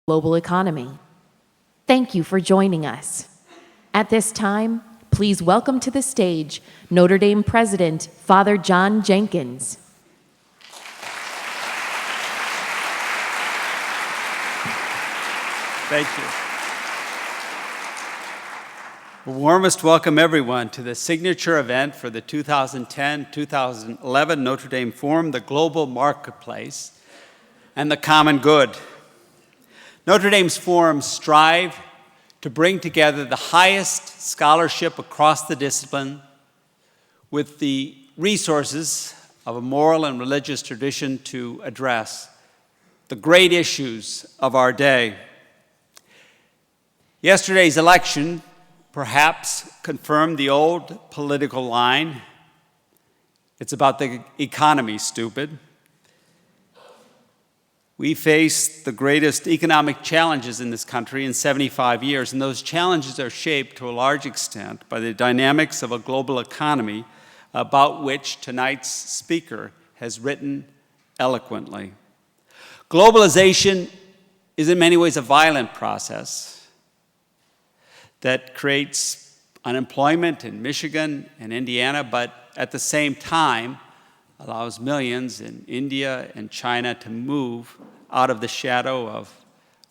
global economy. Thank you for joining us. At this time, please welcome to the stage Notre Dame President, Father John Jenkins. Thank you. Warmest welcome, everyone, to the signature event for the 2010-2011 Notre Dame Forum, the Global Marketplace and the Common Good. Notre Dame's forums strive to bring together the highest scholarship across the discipline with the resources of a moral and religious tradition to address the great issues of our day. Yesterday's election perhaps confirmed the old political line, "It's about the economy, stupid." We face the greatest economic challenges in this country in 75 years, and those challenges are shaped to a large extent by the dynamics of a global economy about which tonight's speaker has written eloquently. Globalization is in many ways a violent process that creates unemployment in Michigan and Indiana, but at the same time allows millions in India and China to move out of the shadow of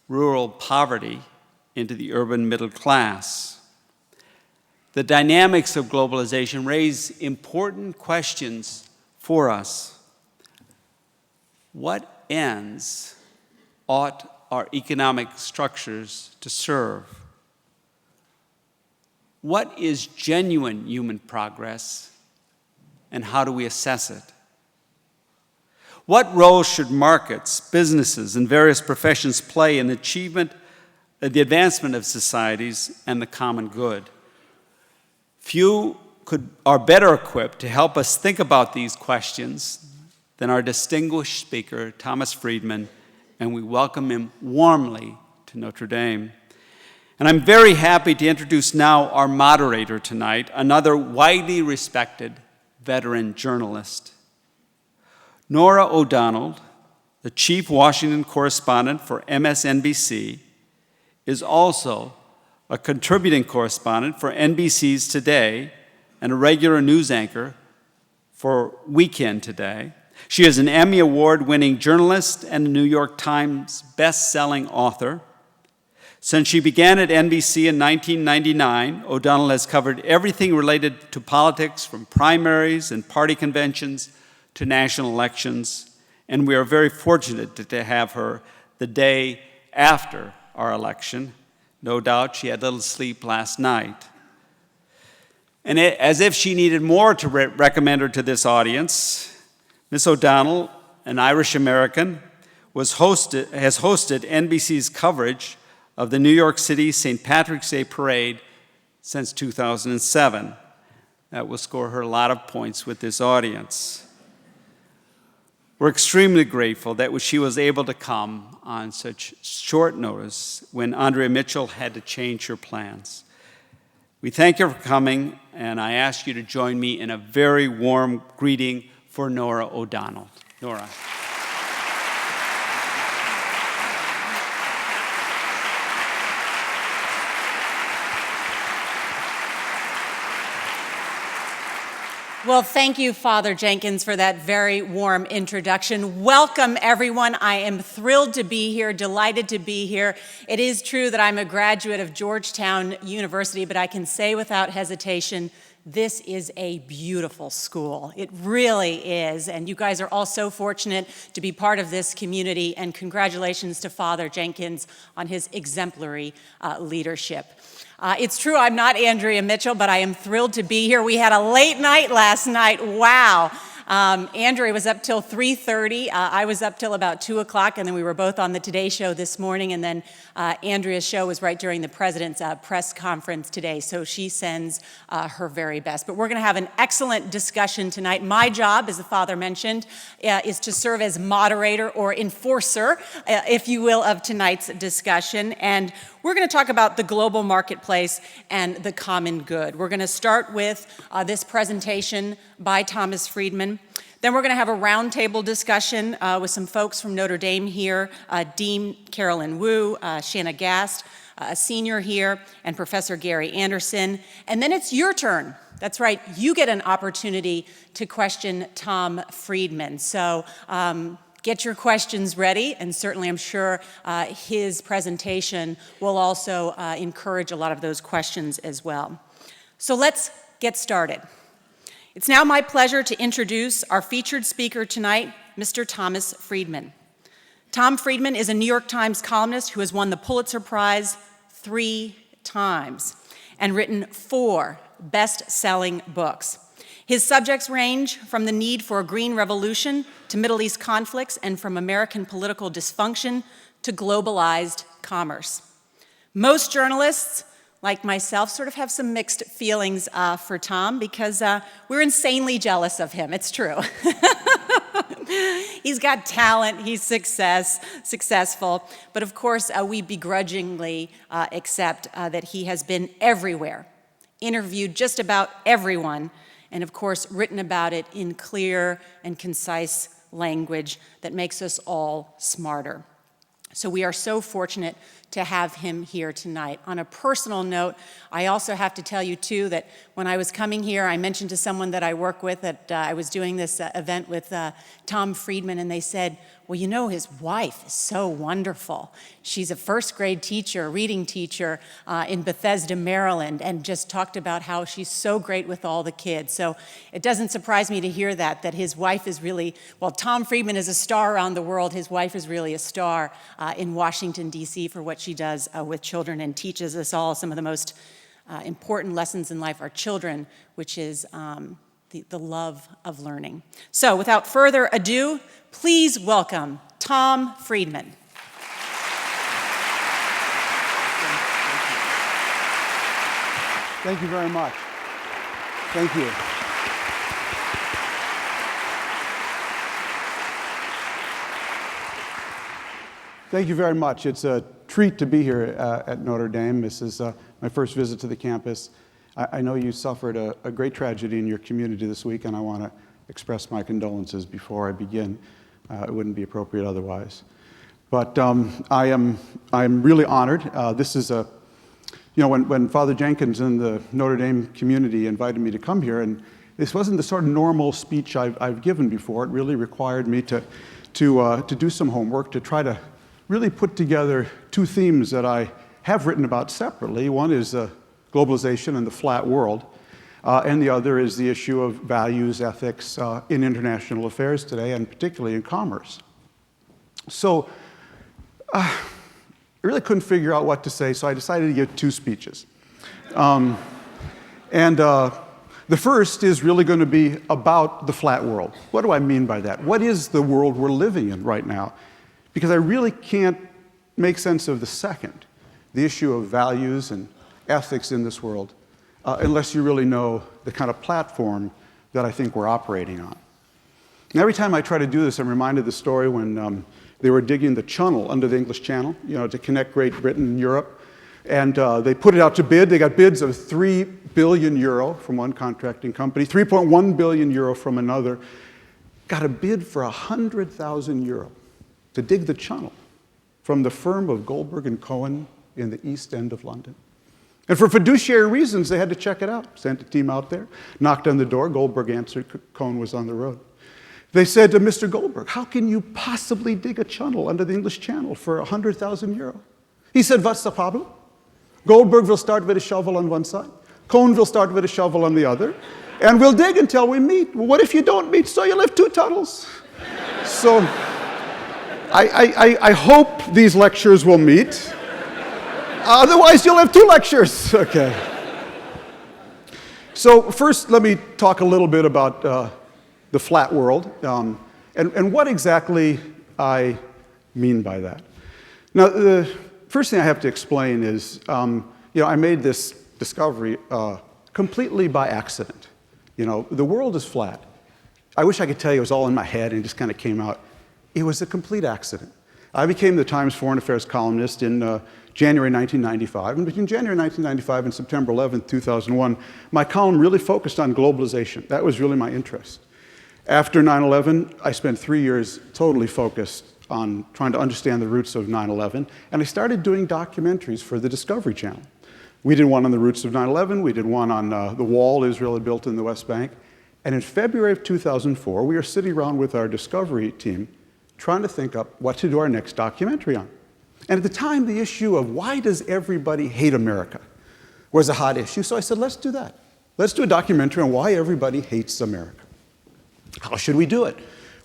rural poverty into the urban middle class. The dynamics of globalization raise important questions for us. What ends ought our economic structures to serve? What is genuine human progress, and how do we assess it? What role should markets, businesses, and various professions play in the advancement of societies and the common good? Few are better equipped to help us think about these questions than our distinguished speaker, Thomas Friedman, and we welcome him warmly to Notre Dame. And I'm very happy to introduce now our moderator tonight, another widely respected veteran journalist. Norah O'Donnell, the chief Washington correspondent for MSNBC, is also a contributing correspondent for NBC's Today and a regular news anchor for Weekend Today. She is an Emmy Award-winning journalist and a New York Times best-selling author. Since she began at NBC in 1999, O'Donnell has covered everything related to politics, from primaries and party conventions to national elections, and we are very fortunate to have her the day after our election. No doubt she had little sleep last night. And as if she needed more to recommend her to this audience, Ms. O'Donnell, an Irish American, has hosted NBC's coverage of the New York City St. Patrick's Day Parade since 2007. That will score her a lot of points with this audience. We're extremely grateful that she was able to come on such short notice when Andrea Mitchell had to change her plans. We thank you for coming, and I ask you to join me in a very warm greeting for Norah O'Donnell. Norah. Well, thank you, Father Jenkins, for that very warm introduction. Welcome, everyone. I am thrilled to be here, delighted to be here. It is true that I'm a graduate of Georgetown University, but I can say without hesitation, this is a beautiful school. It really is, and you guys are all so fortunate to be part of this community, and congratulations to Father Jenkins on his exemplary leadership. It's true, I'm not Andrea Mitchell, but I am thrilled to be here. We had a late night last night. Wow. Andrea was up till 3:30. I was up till about 2 o'clock, and then we were both on the Today Show this morning, and then Andrea's show was right during the president's press conference today, so she sends her very best. But we're going to have an excellent discussion tonight. My job, as the Father mentioned, is to serve as moderator or enforcer, if you will, of tonight's discussion, and we're going to talk about the global marketplace and the common good. We're going to start with this presentation by Thomas Friedman. Freedman. Then we're going to have a roundtable discussion with some folks from Notre Dame here, Dean Carolyn Wu, Shanna Gast, a senior here, and Professor Gary Anderson. And then it's your turn. That's right, you get an opportunity to question Tom Friedman. So get your questions ready, and certainly I'm sure his presentation will also encourage a lot of those questions as well. So let's get started. It's now my pleasure to introduce our featured speaker tonight, Mr. Thomas Friedman. Tom Friedman is a New York Times columnist who has won the Pulitzer Prize 3 times and written 4 best-selling books. His subjects range from the need for a green revolution to Middle East conflicts and from American political dysfunction to globalized commerce. Most journalists, like myself, sort of have some mixed feelings for Tom because we're insanely jealous of him. It's true. He's got talent, he's successful, but of course we begrudgingly accept that he has been everywhere, interviewed just about everyone, and of course written about it in clear and concise language that makes us all smarter. So we are so fortunate to have him here tonight. On a personal note, I also have to tell you, too, that when I was coming here, I mentioned to someone that I work with that I was doing this event with Tom Friedman, and they said, well, you know, his wife is so wonderful. She's a first-grade teacher, reading teacher in Bethesda, Maryland, and just talked about how she's so great with all the kids. So it doesn't surprise me to hear that his wife is really, well, Tom Friedman is a star around the world. His wife is really a star in Washington, D.C. for what she does with children and teaches us all some of the most important lessons in life, our children, which is the love of learning. So without further ado, please welcome Tom Friedman. Thank you very much. Thank you. Thank you very much. It's a treat to be here at Notre Dame. This is my first visit to the campus. I know you suffered a great tragedy in your community this week, and I want to express my condolences before I begin. It wouldn't be appropriate otherwise. But I am really honored. This is when Father Jenkins and the Notre Dame community invited me to come here, and this wasn't the sort of normal speech I've given before. It really required me to do some homework, to try to really put together 2 themes that I have written about separately. One is globalization and the flat world, and the other is the issue of values, ethics in international affairs today, and particularly in commerce. So I really couldn't figure out what to say, so I decided to give 2 speeches. The first is really going to be about the flat world. What do I mean by that? What is the world we're living in right now? Because I really can't make sense of the second, the issue of values and ethics in this world, unless you really know the kind of platform that I think we're operating on. And every time I try to do this, I'm reminded of the story when they were digging the channel under the English Channel, to connect Great Britain and Europe. And they put it out to bid. They got bids of €3 billion from one contracting company, €3.1 billion from another. Got a bid for €100,000 to dig the channel from the firm of Goldberg and Cohen in the East End of London. And for fiduciary reasons, they had to check it out. Sent a team out there, knocked on the door. Goldberg answered. Cohen was on the road. They said to Mr. Goldberg, how can you possibly dig a channel under the English Channel for €100,000? He said, what's the problem? Goldberg will start with a shovel on one side. Cohen will start with a shovel on the other. And we'll dig until we meet. Well, what if you don't meet? So you'll have 2 tunnels. So I hope these lectures will meet. Otherwise, you'll have 2 lectures. Okay. So first, let me talk a little bit about the flat world and what exactly I mean by that. Now, the first thing I have to explain is, I made this discovery completely by accident. The world is flat. I wish I could tell you it was all in my head and it just kind of came out. It was a complete accident. I became the Times Foreign Affairs columnist in January 1995. And between January 1995 and September 11, 2001, my column really focused on globalization. That was really my interest. After 9/11, I spent 3 years totally focused on trying to understand the roots of 9/11, and I started doing documentaries for the Discovery Channel. We did one on the roots of 9/11, we did one on the wall Israel had built in the West Bank, and in February of 2004, we were sitting around with our Discovery team trying to think up what to do our next documentary on. And at the time, the issue of why does everybody hate America was a hot issue, so I said, let's do that. Let's do a documentary on why everybody hates America. How should we do it?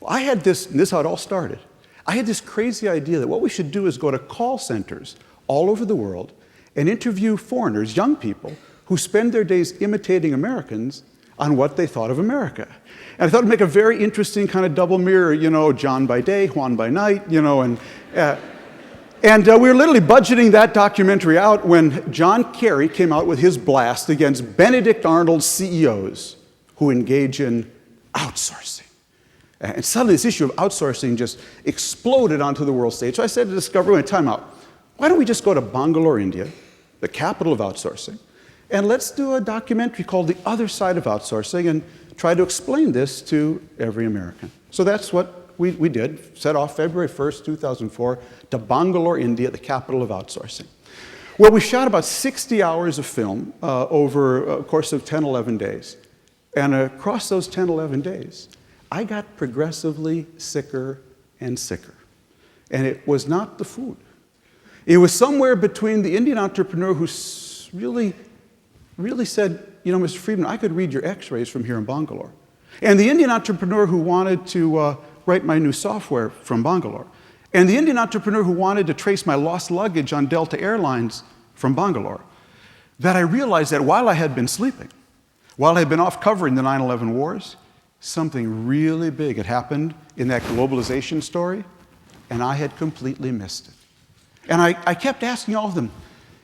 Well, I had this, and this is how it all started. I had this crazy idea that what we should do is go to call centers all over the world and interview foreigners, young people, who spend their days imitating Americans on what they thought of America. And I thought it'd make a very interesting kind of double mirror, you know, John by day, Juan by night, you know, and we were literally budgeting that documentary out when John Kerry came out with his blast against Benedict Arnold's CEOs who engage in outsourcing. And suddenly this issue of outsourcing just exploded onto the world stage. So I said to Discovery, wait, time out. Why don't we just go to Bangalore, India, the capital of outsourcing, and let's do a documentary called The Other Side of Outsourcing and try to explain this to every American. So that's what we did, set off February 1st, 2004, to Bangalore, India, the capital of outsourcing. Well, we shot about 60 hours of film over a course of 10, 11 days. And across those 10, 11 days, I got progressively sicker and sicker. And it was not the food. It was somewhere between the Indian entrepreneur who really said, you know, Mr. Friedman, I could read your x-rays from here in Bangalore. And the Indian entrepreneur who wanted to write my new software from Bangalore. And the Indian entrepreneur who wanted to trace my lost luggage on Delta Airlines from Bangalore. That I realized that while I had been sleeping, while I had been off covering the 9/11 wars, something really big had happened in that globalization story, and I had completely missed it. And I kept asking all of them,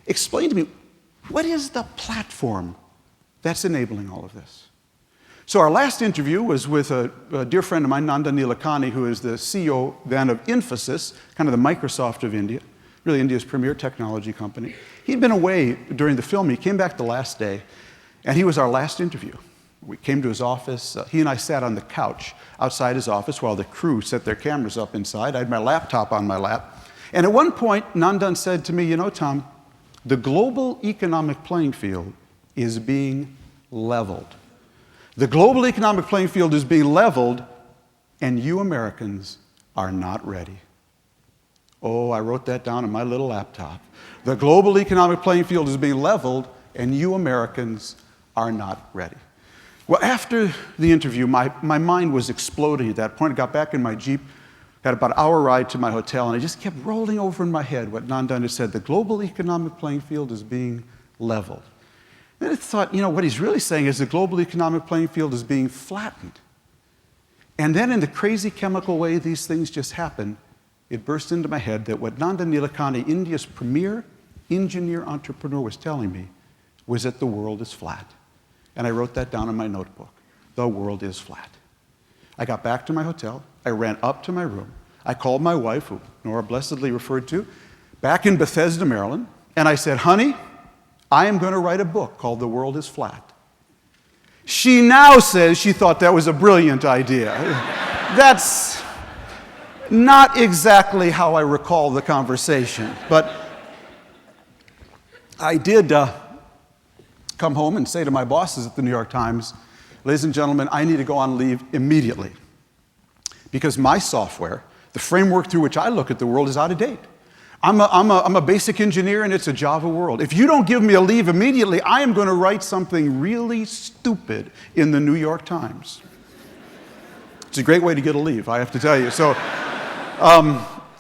explain to me, what is the platform that's enabling all of this? So our last interview was with a dear friend of mine, Nandan Nilekani, who is the CEO then of Infosys, kind of the Microsoft of India, really India's premier technology company. He'd been away during the film. He came back the last day, and he was our last interview. We came to his office. He and I sat on the couch outside his office while the crew set their cameras up inside. I had my laptop on my lap. And at one point, Nandan said to me, you know, Tom, the global economic playing field is being leveled. The global economic playing field is being leveled, and you Americans are not ready. Oh, I wrote that down on my little laptop. The global economic playing field is being leveled, and you Americans are not ready. Well, after the interview, my mind was exploding at that point. I got back in my Jeep, had about an hour ride to my hotel, and I just kept rolling over in my head what Nandan had said. The global economic playing field is being leveled. Then I thought, you know, what he's really saying is the global economic playing field is being flattened. And then in the crazy chemical way these things just happen, it burst into my head that what Nandan Nilekani, India's premier engineer entrepreneur, was telling me was that the world is flat. And I wrote that down in my notebook. The world is flat. I got back to my hotel. I ran up to my room. I called my wife, who Nora blessedly referred to, back in Bethesda, Maryland, and I said, honey, I am going to write a book called The World is Flat. She now says she thought that was a brilliant idea. That's not exactly how I recall the conversation, but I did come home and say to my bosses at the New York Times, ladies and gentlemen, I need to go on leave immediately because my software, the framework through which I look at the world, is out of date. I'm a basic engineer, and it's a Java world. If you don't give me a leave immediately, I am going to write something really stupid in the New York Times. It's a great way to get a leave, I have to tell you. So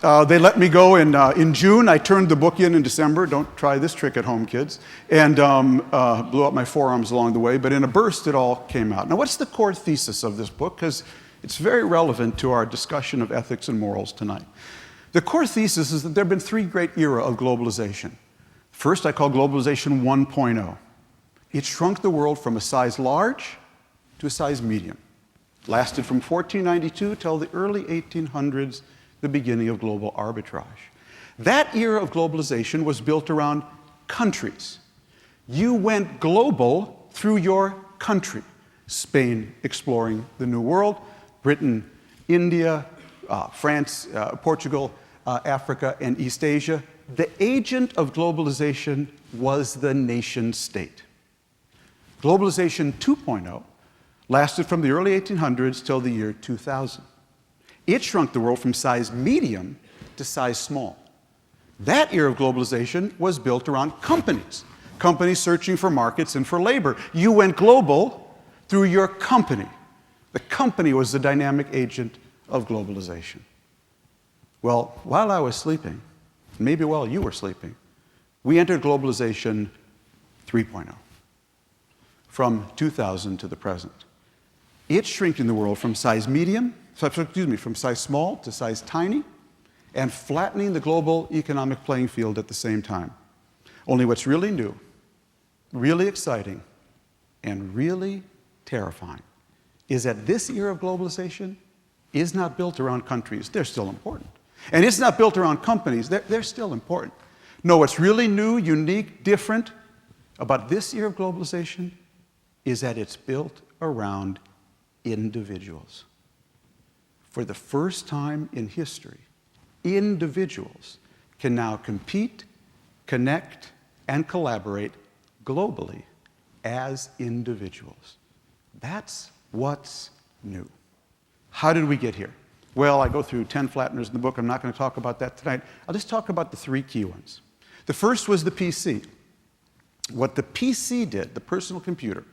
they let me go in June. I turned the book in December. Don't try this trick at home, kids. And blew up my forearms along the way. But in a burst, it all came out. Now, what's the core thesis of this book? Because it's very relevant to our discussion of ethics and morals tonight. The core thesis is that there have been three great eras of globalization. First, I call globalization 1.0. It shrunk the world from a size large to a size medium. It lasted from 1492 till the early 1800s, the beginning of global arbitrage. That era of globalization was built around countries. You went global through your country. Spain exploring the New World, Britain, India, France, Portugal, Africa, and East Asia. The agent of globalization was the nation state. Globalization 2.0 lasted from the early 1800s till the year 2000. It shrunk the world from size medium to size small. That era of globalization was built around companies, companies searching for markets and for labor. You went global through your company. The company was the dynamic agent of globalization. Well, while I was sleeping, maybe while you were sleeping, we entered globalization 3.0 from 2000 to the present. It's shrinking the world from size from size small to size tiny, and flattening the global economic playing field at the same time. Only what's really new, really exciting, and really terrifying is that this era of globalization is not built around countries. They're still important. And it's not built around companies. They're still important. No, what's really new, unique, different about this era of globalization is that it's built around individuals. For the first time in history, individuals can now compete, connect, and collaborate globally as individuals. That's what's new. How did we get here? Well, I go through 10 flatteners in the book. I'm not going to talk about that tonight. I'll just talk about the three key ones. The first was the PC. What the PC did, the personal computer,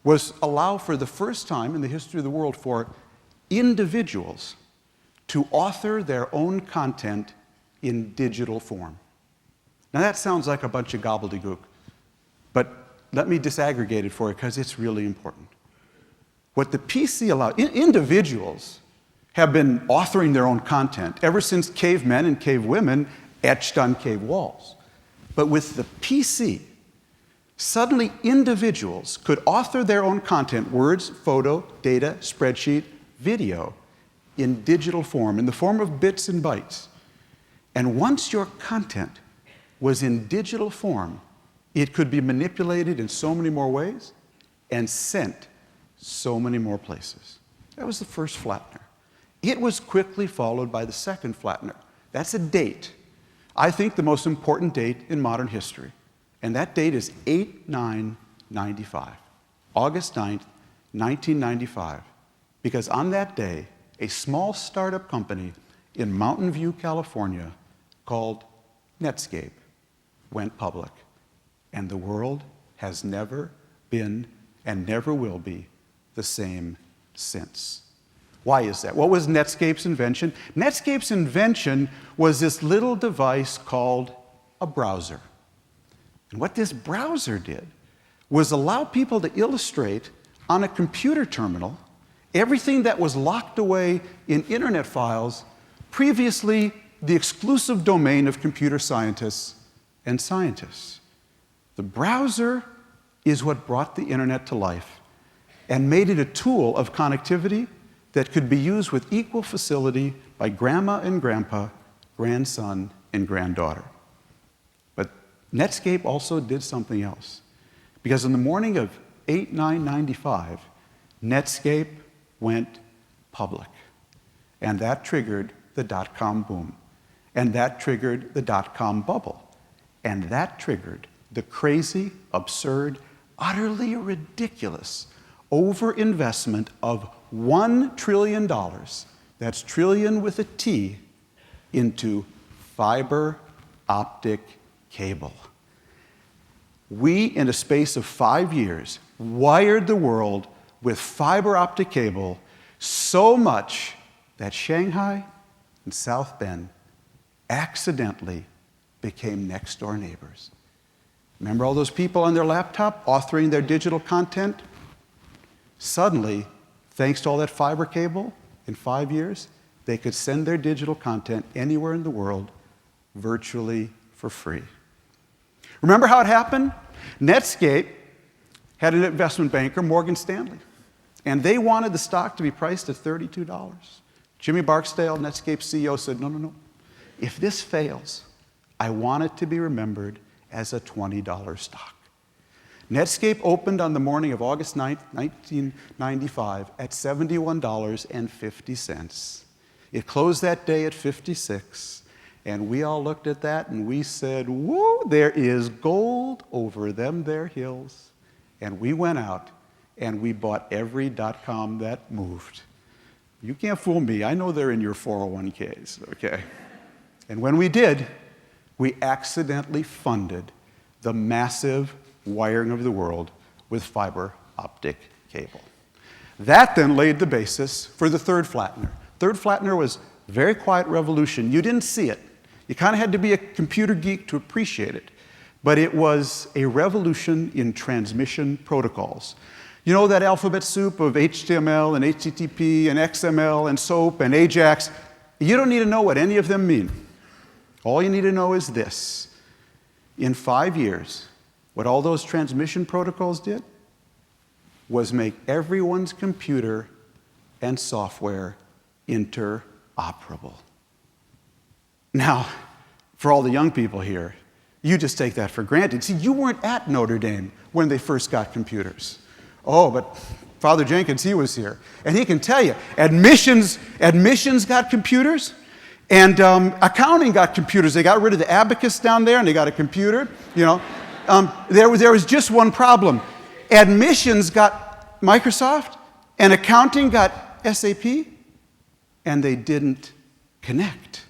was allow for the first time in the history of the world for individuals to author their own content in digital form. Now that sounds like a bunch of gobbledygook, but let me disaggregate it for you because it's really important. What the PC allowed, individuals have been authoring their own content ever since cavemen and cavewomen etched on cave walls. But with the PC, suddenly individuals could author their own content, words, photo, data, spreadsheet, video, in digital form, in the form of bits and bytes. And once your content was in digital form, it could be manipulated in so many more ways and sent so many more places. That was the first flattener. It was quickly followed by the second flattener. That's a date. I think the most important date in modern history. And that date is 8/9/95, August 9th, 1995. Because on that day, a small startup company in Mountain View, California, called Netscape, went public. And the world has never been and never will be the same since. Why is that? What was Netscape's invention? Netscape's invention was this little device called a browser. And what this browser did was allow people to illustrate on a computer terminal everything that was locked away in internet files, previously the exclusive domain of computer scientists and scientists. The browser is what brought the internet to life and made it a tool of connectivity that could be used with equal facility by grandma and grandpa, grandson and granddaughter. But Netscape also did something else. Because in the morning of 8/9/95, Netscape went public. And that triggered the dot-com boom. And that triggered the dot-com bubble. And that triggered the crazy, absurd, utterly ridiculous overinvestment of $1 trillion, that's trillion with a T, into fiber optic cable. We, in a space of 5 years, wired the world with fiber optic cable so much that Shanghai and South Bend accidentally became next-door neighbors. Remember all those people on their laptop authoring their digital content? Suddenly, thanks to all that fiber cable, in 5 years, they could send their digital content anywhere in the world virtually for free. Remember how it happened? Netscape had an investment banker, Morgan Stanley, and they wanted the stock to be priced at $32. Jimmy Barksdale, Netscape's CEO, said, no. If this fails, I want it to be remembered as a $20 stock. Netscape opened on the morning of August 9th, 1995 at $71.50. It closed that day at 56, and we all looked at that and we said, whoa, there is gold over them there hills. And we went out and we bought every .com that moved. You can't fool me. I know they're in your 401ks, okay? And when we did, we accidentally funded the massive wiring of the world with fiber optic cable. That then laid the basis for the third flattener. Third flattener was a very quiet revolution. You didn't see it. You kind of had to be a computer geek to appreciate it. But it was a revolution in transmission protocols. You know that alphabet soup of HTML and HTTP and XML and SOAP and AJAX? You don't need to know what any of them mean. All you need to know is this. In 5 years, what all those transmission protocols did was make everyone's computer and software interoperable. Now, for all the young people here, you just take that for granted. See, you weren't at Notre Dame when they first got computers. Oh, but Father Jenkins, he was here. And he can tell you, admissions got computers, and accounting got computers. They got rid of the abacus down there, and they got a computer. You know, there was just one problem. Admissions got Microsoft, and accounting got SAP, and they didn't connect.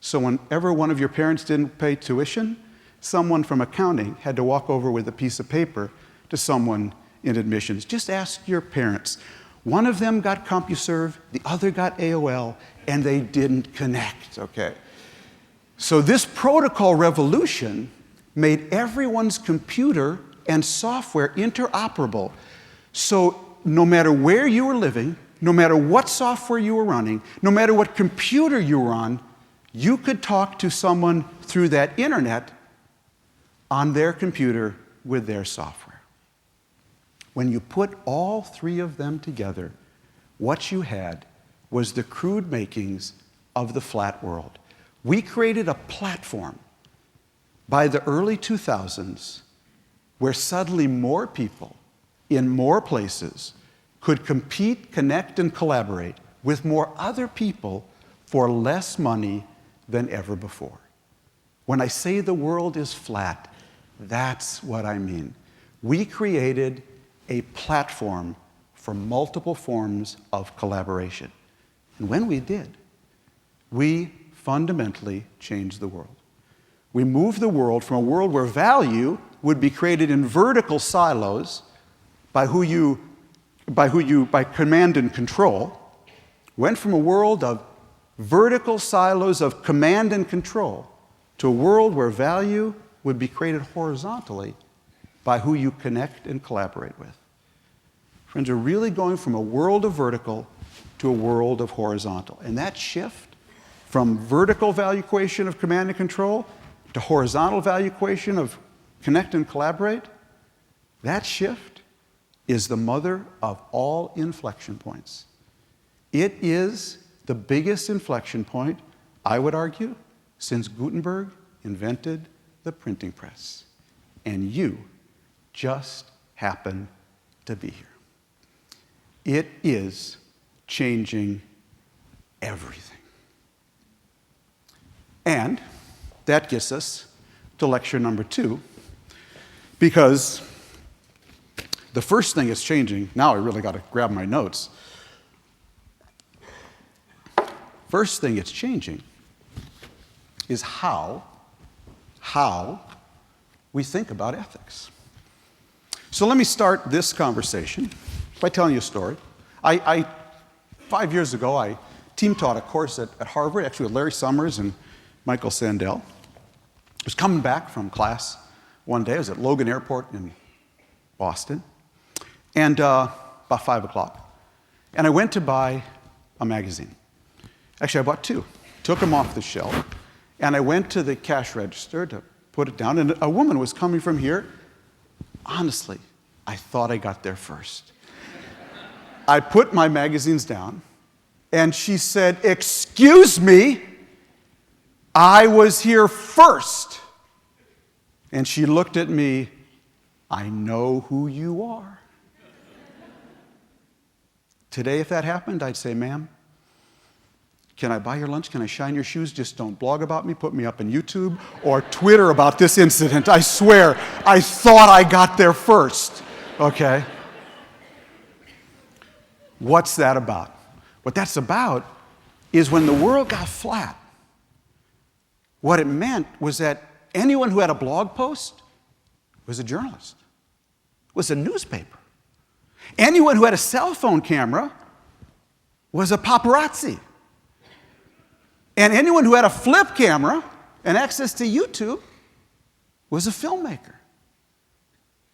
So whenever one of your parents didn't pay tuition, someone from accounting had to walk over with a piece of paper to someone in admissions. Just ask your parents. One of them got CompuServe, the other got AOL, and they didn't connect, okay? So this protocol revolution made everyone's computer and software interoperable. So no matter where you were living, no matter what software you were running, no matter what computer you were on, you could talk to someone through that internet on their computer with their software. When you put all three of them together, what you had was the crude makings of the flat world. We created a platform by the early 2000s where suddenly more people in more places could compete, connect, and collaborate with more other people for less money than ever before. When I say the world is flat, that's what I mean. We created a platform for multiple forms of collaboration. And when we did, we fundamentally changed the world. We moved the world from a world where value would be created in vertical silos by command and control, went from a world of vertical silos of command and control to a world where value would be created horizontally by who you connect and collaborate with. Friends, we're really going from a world of vertical to a world of horizontal. And that shift from vertical value equation of command and control to horizontal value equation of connect and collaborate, that shift is the mother of all inflection points. It is the biggest inflection point, I would argue, since Gutenberg invented the printing press. And you just happen to be here. It is changing everything. And that gets us to lecture number 2, because the first thing is changing. Now I really got to grab my notes. First thing it's changing is how we think about ethics. So let me start this conversation by telling you a story. 5 years ago, I team taught a course at Harvard, actually with Larry Summers and Michael Sandel. I was coming back from class one day. I was at Logan Airport in Boston, and about 5 o'clock. And I went to buy a magazine. Actually, I bought 2. Took them off the shelf, and I went to the cash register to put it down, and a woman was coming from here. Honestly, I thought I got there first. I put my magazines down, and she said, "Excuse me, I was here first." And she looked at me I know who you are. Today, if that happened, I'd say, ma'am, can I buy your lunch? Can I shine your shoes? Just don't blog about me. Put me up on YouTube or Twitter about this incident. I swear, I thought I got there first. Okay? What's that about? What that's about is when the world got flat, what it meant was that anyone who had a blog post was a journalist, was a newspaper. Anyone who had a cell phone camera was a paparazzi. And anyone who had a flip camera and access to YouTube was a filmmaker.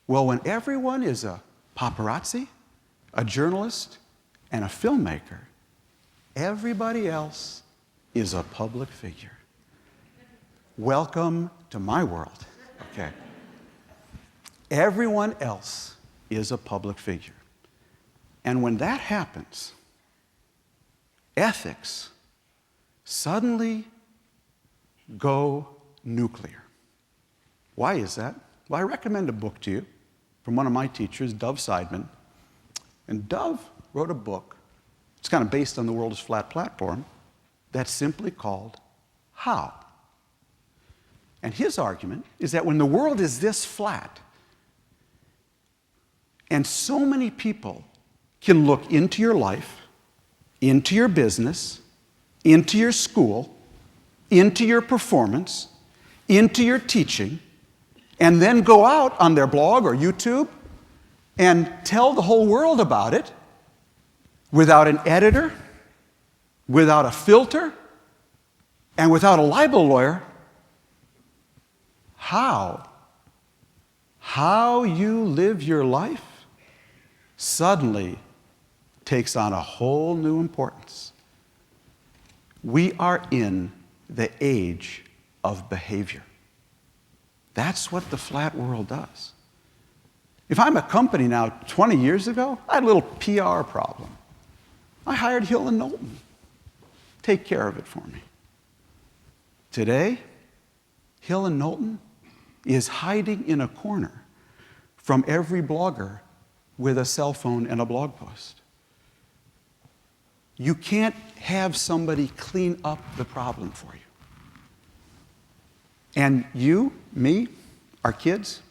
Well, when everyone is a paparazzi, a journalist, and a filmmaker, everybody else is a public figure. Welcome to my world. Okay. Everyone else is a public figure. And when that happens, ethics suddenly go nuclear. Why is that? Well, I recommend a book to you from one of my teachers, Dov Seidman. And Dov wrote a book, it's kind of based on the World is Flat platform, that's simply called How. And his argument is that when the world is this flat, and so many people can look into your life, into your business, into your school, into your performance, into your teaching, and then go out on their blog or YouTube and tell the whole world about it without an editor, without a filter, and without a libel lawyer. How you live your life suddenly takes on a whole new importance. We are in the age of behavior. That's what the flat world does. If I'm a company now, 20 years ago, I had a little PR problem. I hired Hill and Knowlton. Take care of it for me. Today, Hill and Knowlton is hiding in a corner from every blogger with a cell phone and a blog post. You can't have somebody clean up the problem for you. And you, me, our kids,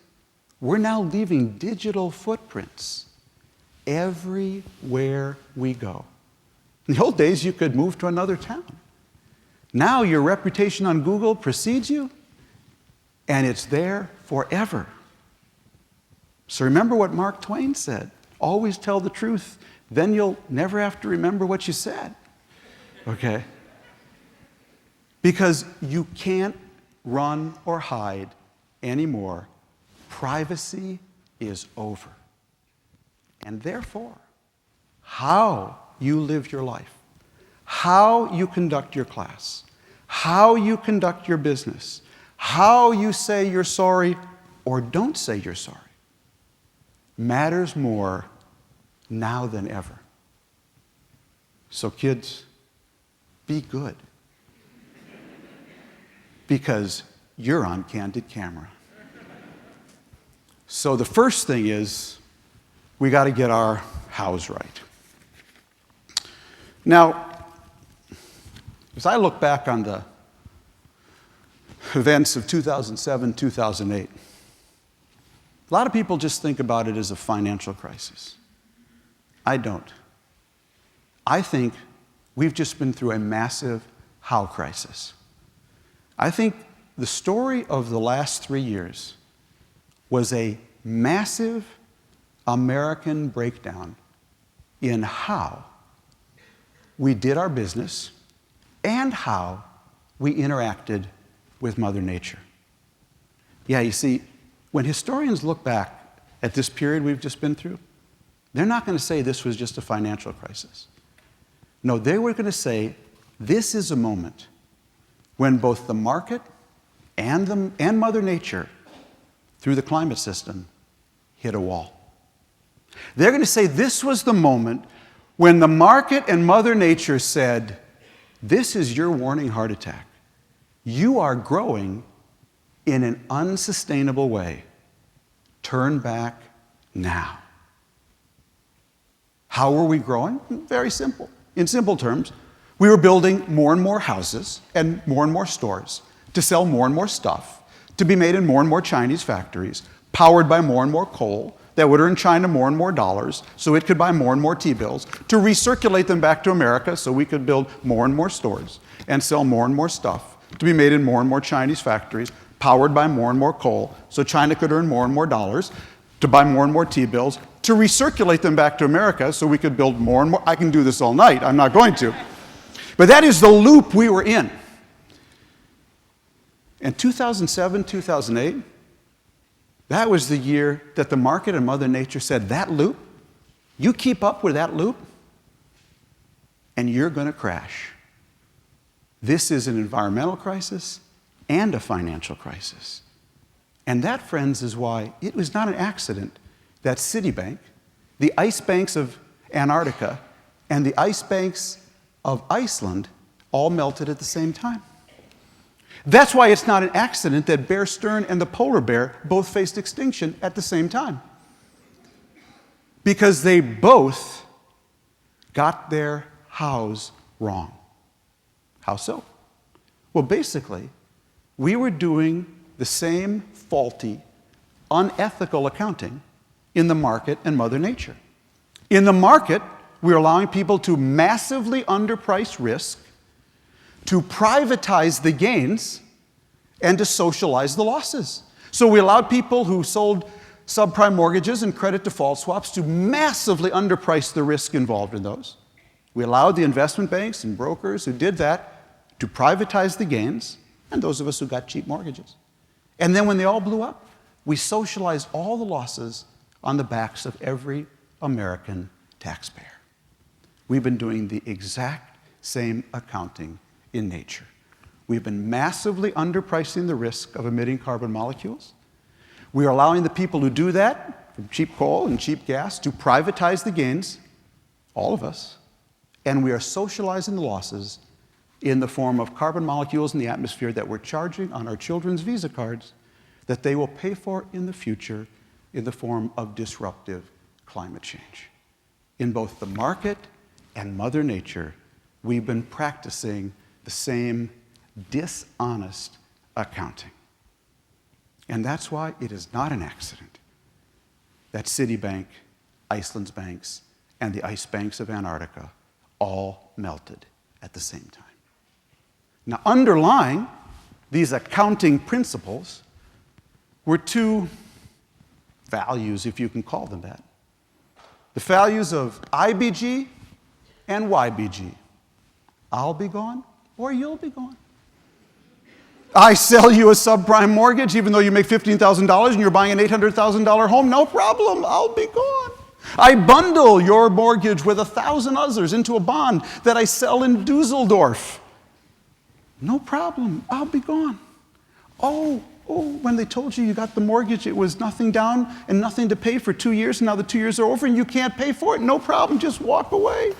we're now leaving digital footprints everywhere we go. In the old days, you could move to another town. Now your reputation on Google precedes you, and it's there forever. So remember what Mark Twain said, always tell the truth, then you'll never have to remember what you said. Okay? Because you can't run or hide anymore. Privacy is over. And therefore, how you live your life, how you conduct your class, how you conduct your business, how you say you're sorry or don't say you're sorry, matters more now than ever. So kids, be good. Because you're on candid camera. So the first thing is, we got to get our house right. Now, as I look back on the events of 2007, 2008, a lot of people just think about it as a financial crisis. I don't. I think we've just been through a massive how crisis. I think the story of the last 3 years was a massive American breakdown in how we did our business and how we interacted with Mother Nature. Yeah, you see, when historians look back at this period we've just been through, they're not going to say this was just a financial crisis. No, they were going to say this is a moment when both the market and Mother Nature, through the climate system, hit a wall. They're going to say this was the moment when the market and Mother Nature said, this is your warning heart attack. You are growing in an unsustainable way. Turn back now. How were we growing? Very simple. In simple terms, we were building more and more houses and more stores to sell more and more stuff, to be made in more and more Chinese factories, powered by more and more coal that would earn China more and more dollars so it could buy more and more T-bills, to recirculate them back to America so we could build more and more stores and sell more and more stuff, to be made in more and more Chinese factories, powered by more and more coal so China could earn more and more dollars, to buy more and more T-bills, to recirculate them back to America so we could build more and more. I can do this all night. I'm not going to. But that is the loop we were in. In 2007, 2008, that was the year that the market and Mother Nature said, that loop, you keep up with that loop, and you're going to crash. This is an environmental crisis and a financial crisis. And that, friends, is why it was not an accident that Citibank, the ice banks of Antarctica, and the ice banks of Iceland all melted at the same time. That's why it's not an accident that Bear Stearns and the polar bear both faced extinction at the same time. Because they both got their hows wrong. How so? Well, basically, we were doing the same faulty, unethical accounting in the market and Mother Nature. In the market, we're allowing people to massively underprice risk, to privatize the gains, and to socialize the losses. So we allowed people who sold subprime mortgages and credit default swaps to massively underprice the risk involved in those. We allowed the investment banks and brokers who did that to privatize the gains, and those of us who got cheap mortgages. And then when they all blew up, we socialized all the losses on the backs of every American taxpayer. We've been doing the exact same accounting in nature. We've been massively underpricing the risk of emitting carbon molecules. We are allowing the people who do that, from cheap coal and cheap gas, to privatize the gains, all of us, and we are socializing the losses in the form of carbon molecules in the atmosphere that we're charging on our children's Visa cards that they will pay for in the future in the form of disruptive climate change. In both the market and Mother Nature, we've been practicing the same dishonest accounting. And that's why it is not an accident that Citibank, Iceland's banks, and the ice banks of Antarctica all melted at the same time. Now, underlying these accounting principles were two values, if you can call them that. The values of IBG and YBG. I'll be gone or you'll be gone. I sell you a subprime mortgage even though you make $15,000 and you're buying an $800,000 home, no problem, I'll be gone. I bundle your mortgage with 1,000 others into a bond that I sell in Dusseldorf. No problem, I'll be gone. Oh, when they told you got the mortgage, it was nothing down and nothing to pay for 2 years, and now the 2 years are over and you can't pay for it. No problem, just walk away.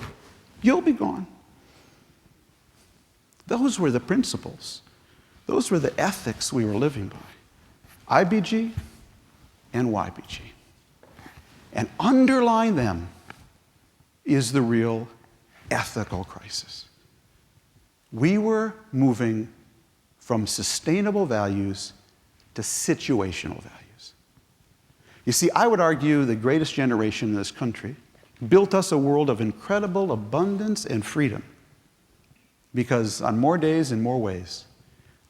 You'll be gone. Those were the principles. Those were the ethics we were living by. IBG and YBG. And underlying them is the real ethical crisis. We were moving from sustainable values to situational values. You see, I would argue the greatest generation in this country built us a world of incredible abundance and freedom because on more days and more ways,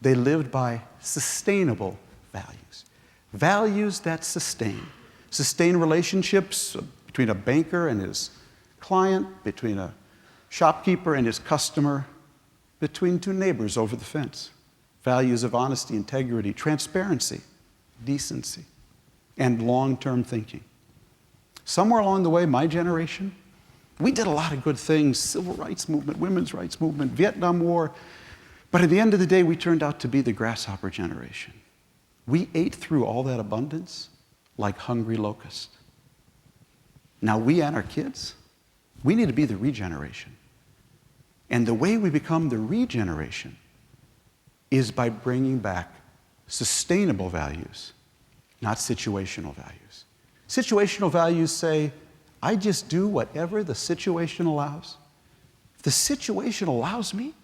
they lived by sustainable values. Values that sustain relationships between a banker and his client, between a shopkeeper and his customer, between two neighbors over the fence. Values of honesty, integrity, transparency, decency, and long-term thinking. Somewhere along the way, my generation, we did a lot of good things, civil rights movement, women's rights movement, Vietnam War, but at the end of the day, we turned out to be the grasshopper generation. We ate through all that abundance like hungry locusts. Now we and our kids, we need to be the regeneration. And the way we become the regeneration is by bringing back sustainable values not situational values. Situational values say, I just do whatever the situation allows. If the situation allows me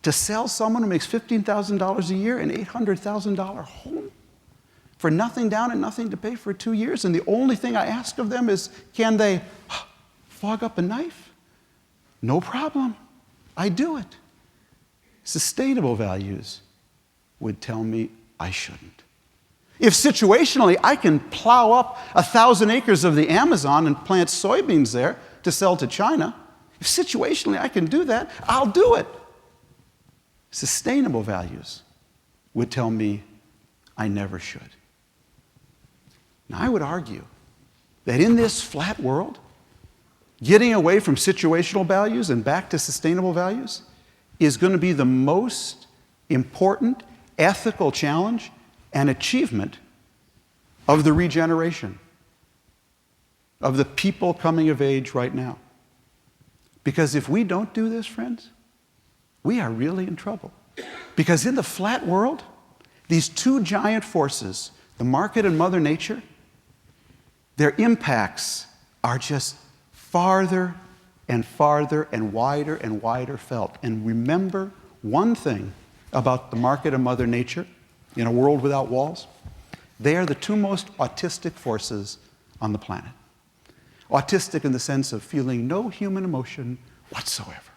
to sell someone who makes $15,000 a year an $800,000 home for nothing down and nothing to pay for 2 years, and the only thing I ask of them is, can they fog up a knife? No problem. I do it. Sustainable values would tell me I shouldn't. If situationally I can plow up 1,000 acres of the Amazon and plant soybeans there to sell to China, if situationally I can do that, I'll do it. Sustainable values would tell me I never should. Now, I would argue that in this flat world, getting away from situational values and back to sustainable values is going to be the most important ethical challenge and achievement of the regeneration of the people coming of age right now. Because if we don't do this, friends, we are really in trouble. Because in the flat world, these two giant forces, the market and Mother Nature, their impacts are just farther and farther and wider felt. And remember one thing about the market and Mother Nature in a world without walls. They are the two most autistic forces on the planet. Autistic in the sense of feeling no human emotion whatsoever.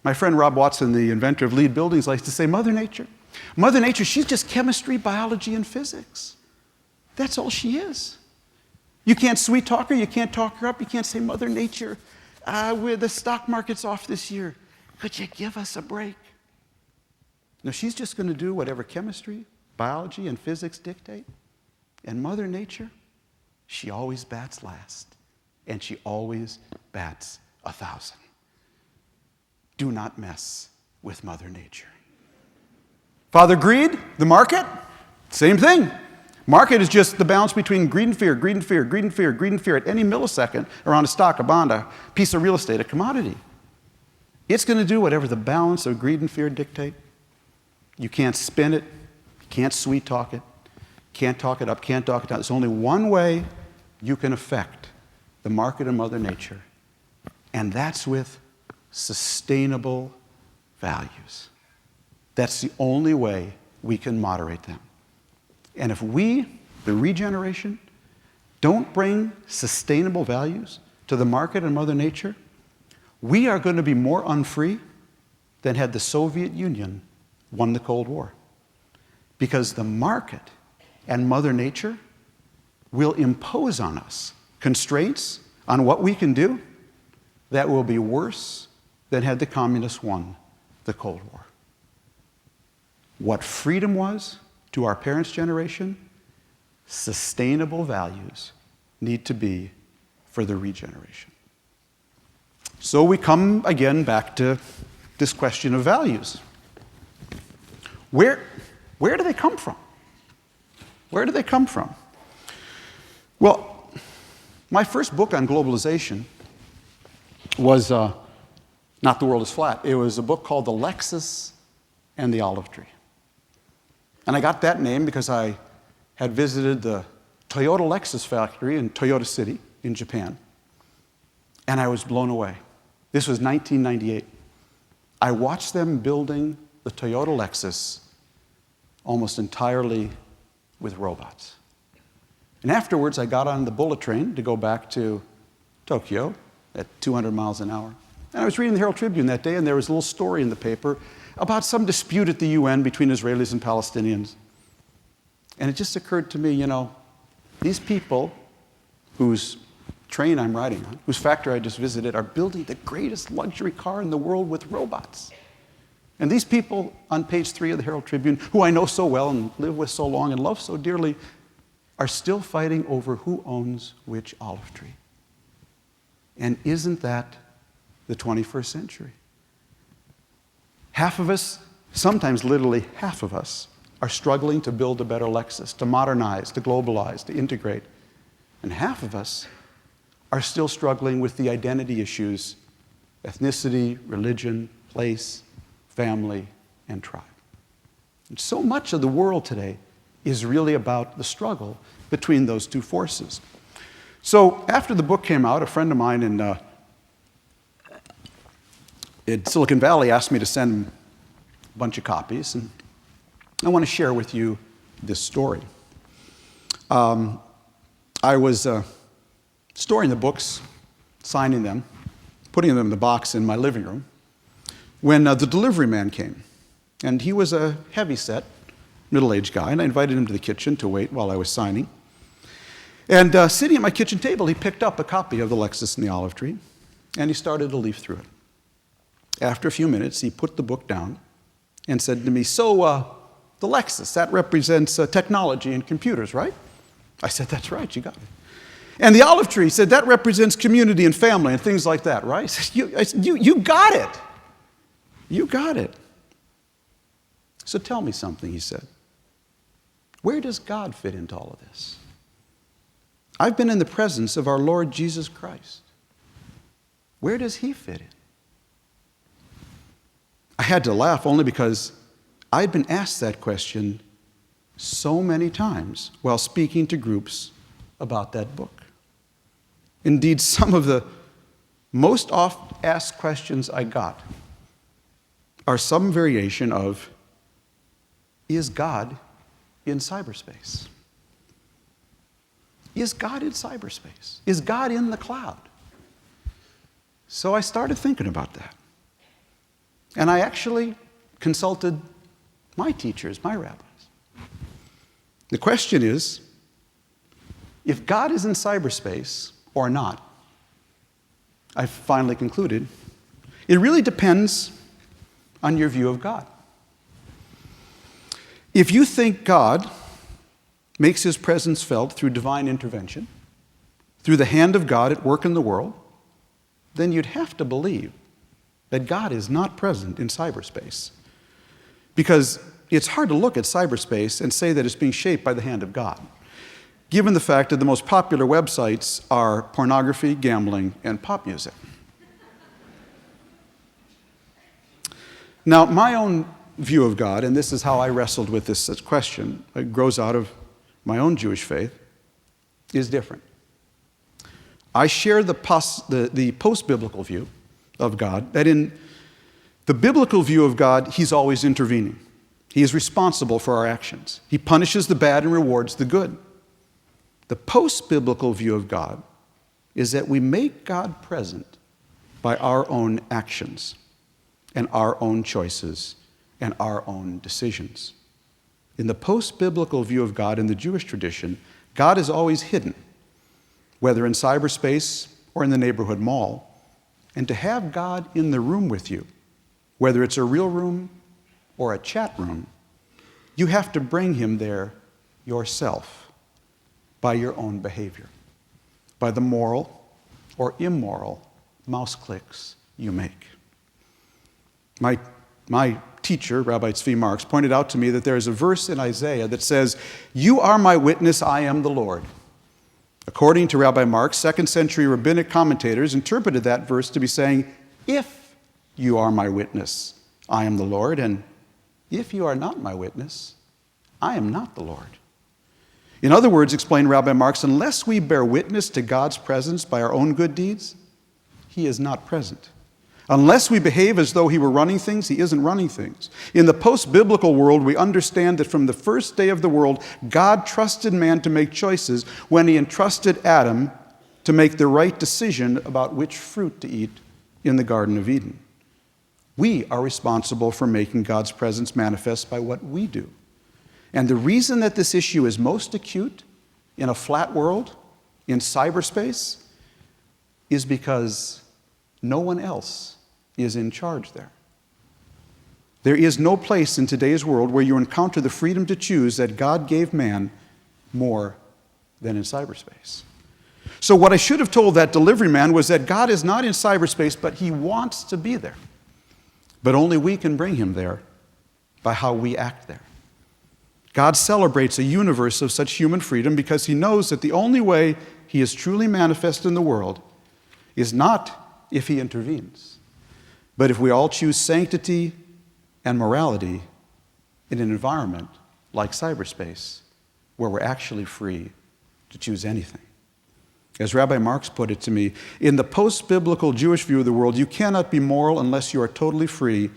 My friend Rob Watson, the inventor of LEED buildings, likes to say, Mother Nature, she's just chemistry, biology, and physics. That's all she is. You can't sweet talk her, you can't talk her up, you can't say, Mother Nature, the stock market's off this year. Could you give us a break? No, she's just going to do whatever chemistry, biology, and physics dictate. And Mother Nature, she always bats last, and she always bats 1,000. Do not mess with Mother Nature. Father Greed, the market, same thing. Market is just the balance between greed and fear, greed and fear, greed and fear, greed and fear at any millisecond around a stock, a bond, a piece of real estate, a commodity. It's going to do whatever the balance of greed and fear dictate. You can't spin it, can't sweet talk it, can't talk it up, can't talk it down. There's only one way you can affect the market and Mother Nature, and that's with sustainable values. That's the only way we can moderate them. And if we, the regeneration, don't bring sustainable values to the market and Mother Nature, we are going to be more unfree than had the Soviet Union won the Cold War. Because the market and Mother Nature will impose on us constraints on what we can do that will be worse than had the communists won the Cold War. What freedom was to our parents' generation, sustainable values need to be for the regeneration. So we come again back to this question of values. Where do they come from? Where do they come from? Well, my first book on globalization was not The World is Flat. It was a book called The Lexus and the Olive Tree. And I got that name because I had visited the Toyota Lexus factory in Toyota City in Japan. And I was blown away. This was 1998. I watched them building the Toyota Lexus almost entirely with robots. And afterwards, I got on the bullet train to go back to Tokyo at 200 miles an hour. And I was reading the Herald Tribune that day, and there was a little story in the paper about some dispute at the UN between Israelis and Palestinians. And it just occurred to me, these people whose train I'm riding on, whose factory I just visited, are building the greatest luxury car in the world with robots. And these people on page 3 of the Herald Tribune, who I know so well and live with so long and love so dearly, are still fighting over who owns which olive tree. And isn't that the 21st century? Half of us, sometimes literally half of us, are struggling to build a better Lexus, to modernize, to globalize, to integrate. And half of us are still struggling with the identity issues, ethnicity, religion, place, family, and tribe. And so much of the world today is really about the struggle between those two forces. So after the book came out, a friend of mine in Silicon Valley asked me to send him a bunch of copies, and I want to share with you this story. I was storing the books, signing them, putting them in the box in my living room, when the delivery man came. And he was a heavy-set, middle-aged guy, and I invited him to the kitchen to wait while I was signing. And sitting at my kitchen table, he picked up a copy of The Lexus and the Olive Tree, and he started to leaf through it. After a few minutes, he put the book down and said to me, "So, the Lexus, that represents technology and computers, right?" I said, "That's right, you got it." "And the Olive Tree," he said, "that represents community and family and things like that, right?" I said, you got it. You got it. "So tell me something," he said. "Where does God fit into all of this? I've been in the presence of our Lord Jesus Christ. Where does he fit in?" I had to laugh only because I'd been asked that question so many times while speaking to groups about that book. Indeed, some of the most oft asked questions I got are some variation of, "Is God in cyberspace? Is God in cyberspace? Is God in the cloud?" So I started thinking about that. And I actually consulted my teachers, my rabbis. The question is, if God is in cyberspace or not, I finally concluded, it really depends on your view of God. If you think God makes his presence felt through divine intervention, through the hand of God at work in the world, then you'd have to believe that God is not present in cyberspace. Because it's hard to look at cyberspace and say that it's being shaped by the hand of God, given the fact that the most popular websites are pornography, gambling, and pop music. Now, my own view of God, and this is how I wrestled with this question, it grows out of my own Jewish faith, is different. I share the post-biblical view of God, that in the biblical view of God, he's always intervening. He is responsible for our actions. He punishes the bad and rewards the good. The post-biblical view of God is that we make God present by our own actions and our own choices and our own decisions. In the post-biblical view of God in the Jewish tradition, God is always hidden, whether in cyberspace or in the neighborhood mall. And to have God in the room with you, whether it's a real room or a chat room, you have to bring him there yourself by your own behavior, by the moral or immoral mouse clicks you make. My teacher, Rabbi Tzvi Marks, pointed out to me that there is a verse in Isaiah that says, "You are my witness, I am the Lord." According to Rabbi Marks, second century rabbinic commentators interpreted that verse to be saying, "If you are my witness, I am the Lord, and if you are not my witness, I am not the Lord." In other words, explained Rabbi Marks, unless we bear witness to God's presence by our own good deeds, he is not present. Unless we behave as though he were running things, he isn't running things. In the post-biblical world, we understand that from the first day of the world, God trusted man to make choices when he entrusted Adam to make the right decision about which fruit to eat in the Garden of Eden. We are responsible for making God's presence manifest by what we do. And the reason that this issue is most acute in a flat world, in cyberspace, is because no one else is in charge there. There is no place in today's world where you encounter the freedom to choose that God gave man more than in cyberspace. So what I should have told that delivery man was that God is not in cyberspace, but he wants to be there. But only we can bring him there by how we act there. God celebrates a universe of such human freedom because he knows that the only way he is truly manifest in the world is not if he intervenes, but if we all choose sanctity and morality in an environment like cyberspace where we're actually free to choose anything. As Rabbi Marx put it to me, in the post-biblical Jewish view of the world, you cannot be moral unless you are totally free,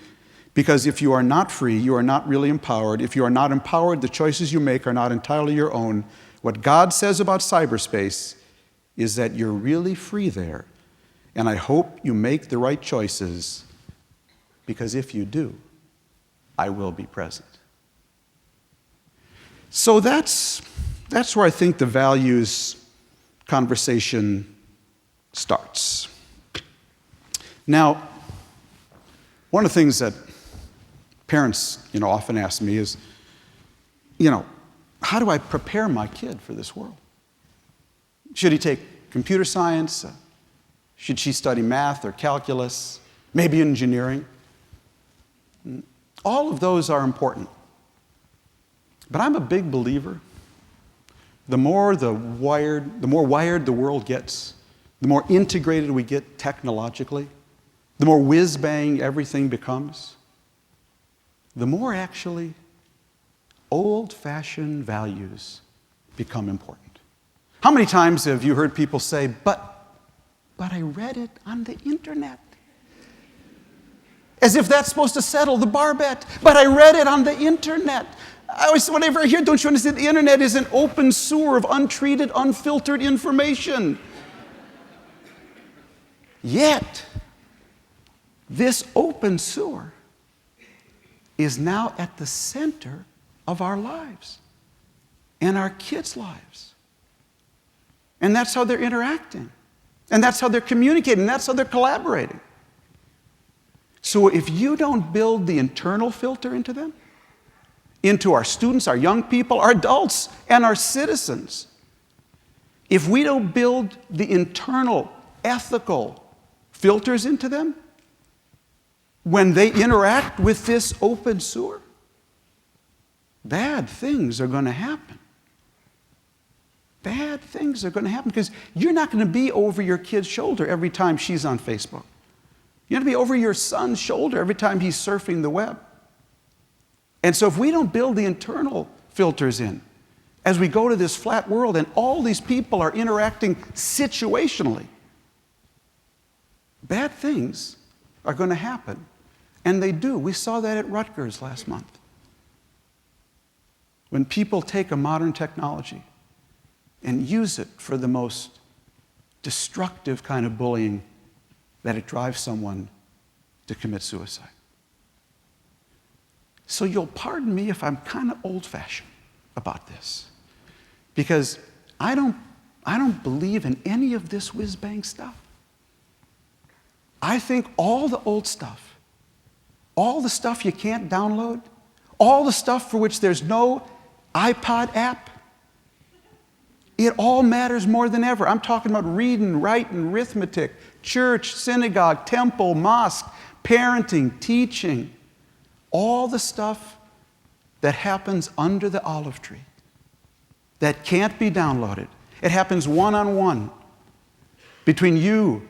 because if you are not free, you are not really empowered. If you are not empowered, the choices you make are not entirely your own. What God says about cyberspace is that you're really free there, and I hope you make the right choices, because if you do, I will be present. So that's where I think the values conversation starts. Now, one of the things that parents, often ask me is, how do I prepare my kid for this world? Should he take computer science? Should she study math or calculus? Maybe engineering? All of those are important. But I'm a big believer. The more wired the world gets, the more integrated we get technologically, the more whiz-bang everything becomes, the more actually old-fashioned values become important. How many times have you heard people say, but I read it on the internet? As if that's supposed to settle the bar bet. But I read it on the internet. Whenever I hear, don't you understand, the internet is an open sewer of untreated, unfiltered information. Yet, this open sewer is now at the center of our lives and our kids' lives. And that's how they're interacting. And that's how they're communicating. And that's how they're collaborating. So if you don't build the internal filter into them, into our students, our young people, our adults, and our citizens, if we don't build the internal ethical filters into them, when they interact with this open sewer, bad things are going to happen. Bad things are going to happen because you're not going to be over your kid's shoulder every time she's on Facebook. You're going to be over your son's shoulder every time he's surfing the web. And so if we don't build the internal filters in, as we go to this flat world and all these people are interacting situationally, bad things are going to happen. And they do. We saw that at Rutgers last month. When people take a modern technology and use it for the most destructive kind of bullying, that it drives someone to commit suicide. So you'll pardon me if I'm kind of old-fashioned about this, because I don't believe in any of this whiz-bang stuff. I think all the old stuff, all the stuff you can't download, all the stuff for which there's no iPod app, it all matters more than ever. I'm talking about reading, writing, arithmetic, church, synagogue, temple, mosque, parenting, teaching, all the stuff that happens under the olive tree that can't be downloaded. It happens one-on-one between you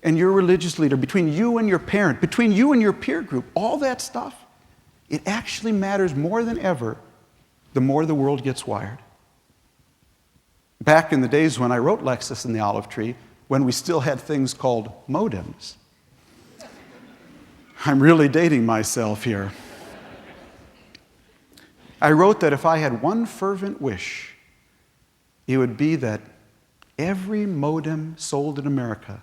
and your religious leader, between you and your parent, between you and your peer group. All that stuff, it actually matters more than ever the more the world gets wired. Back in the days when I wrote Lexus and the Olive Tree, when we still had things called modems. I'm really dating myself here. I wrote that if I had one fervent wish, it would be that every modem sold in America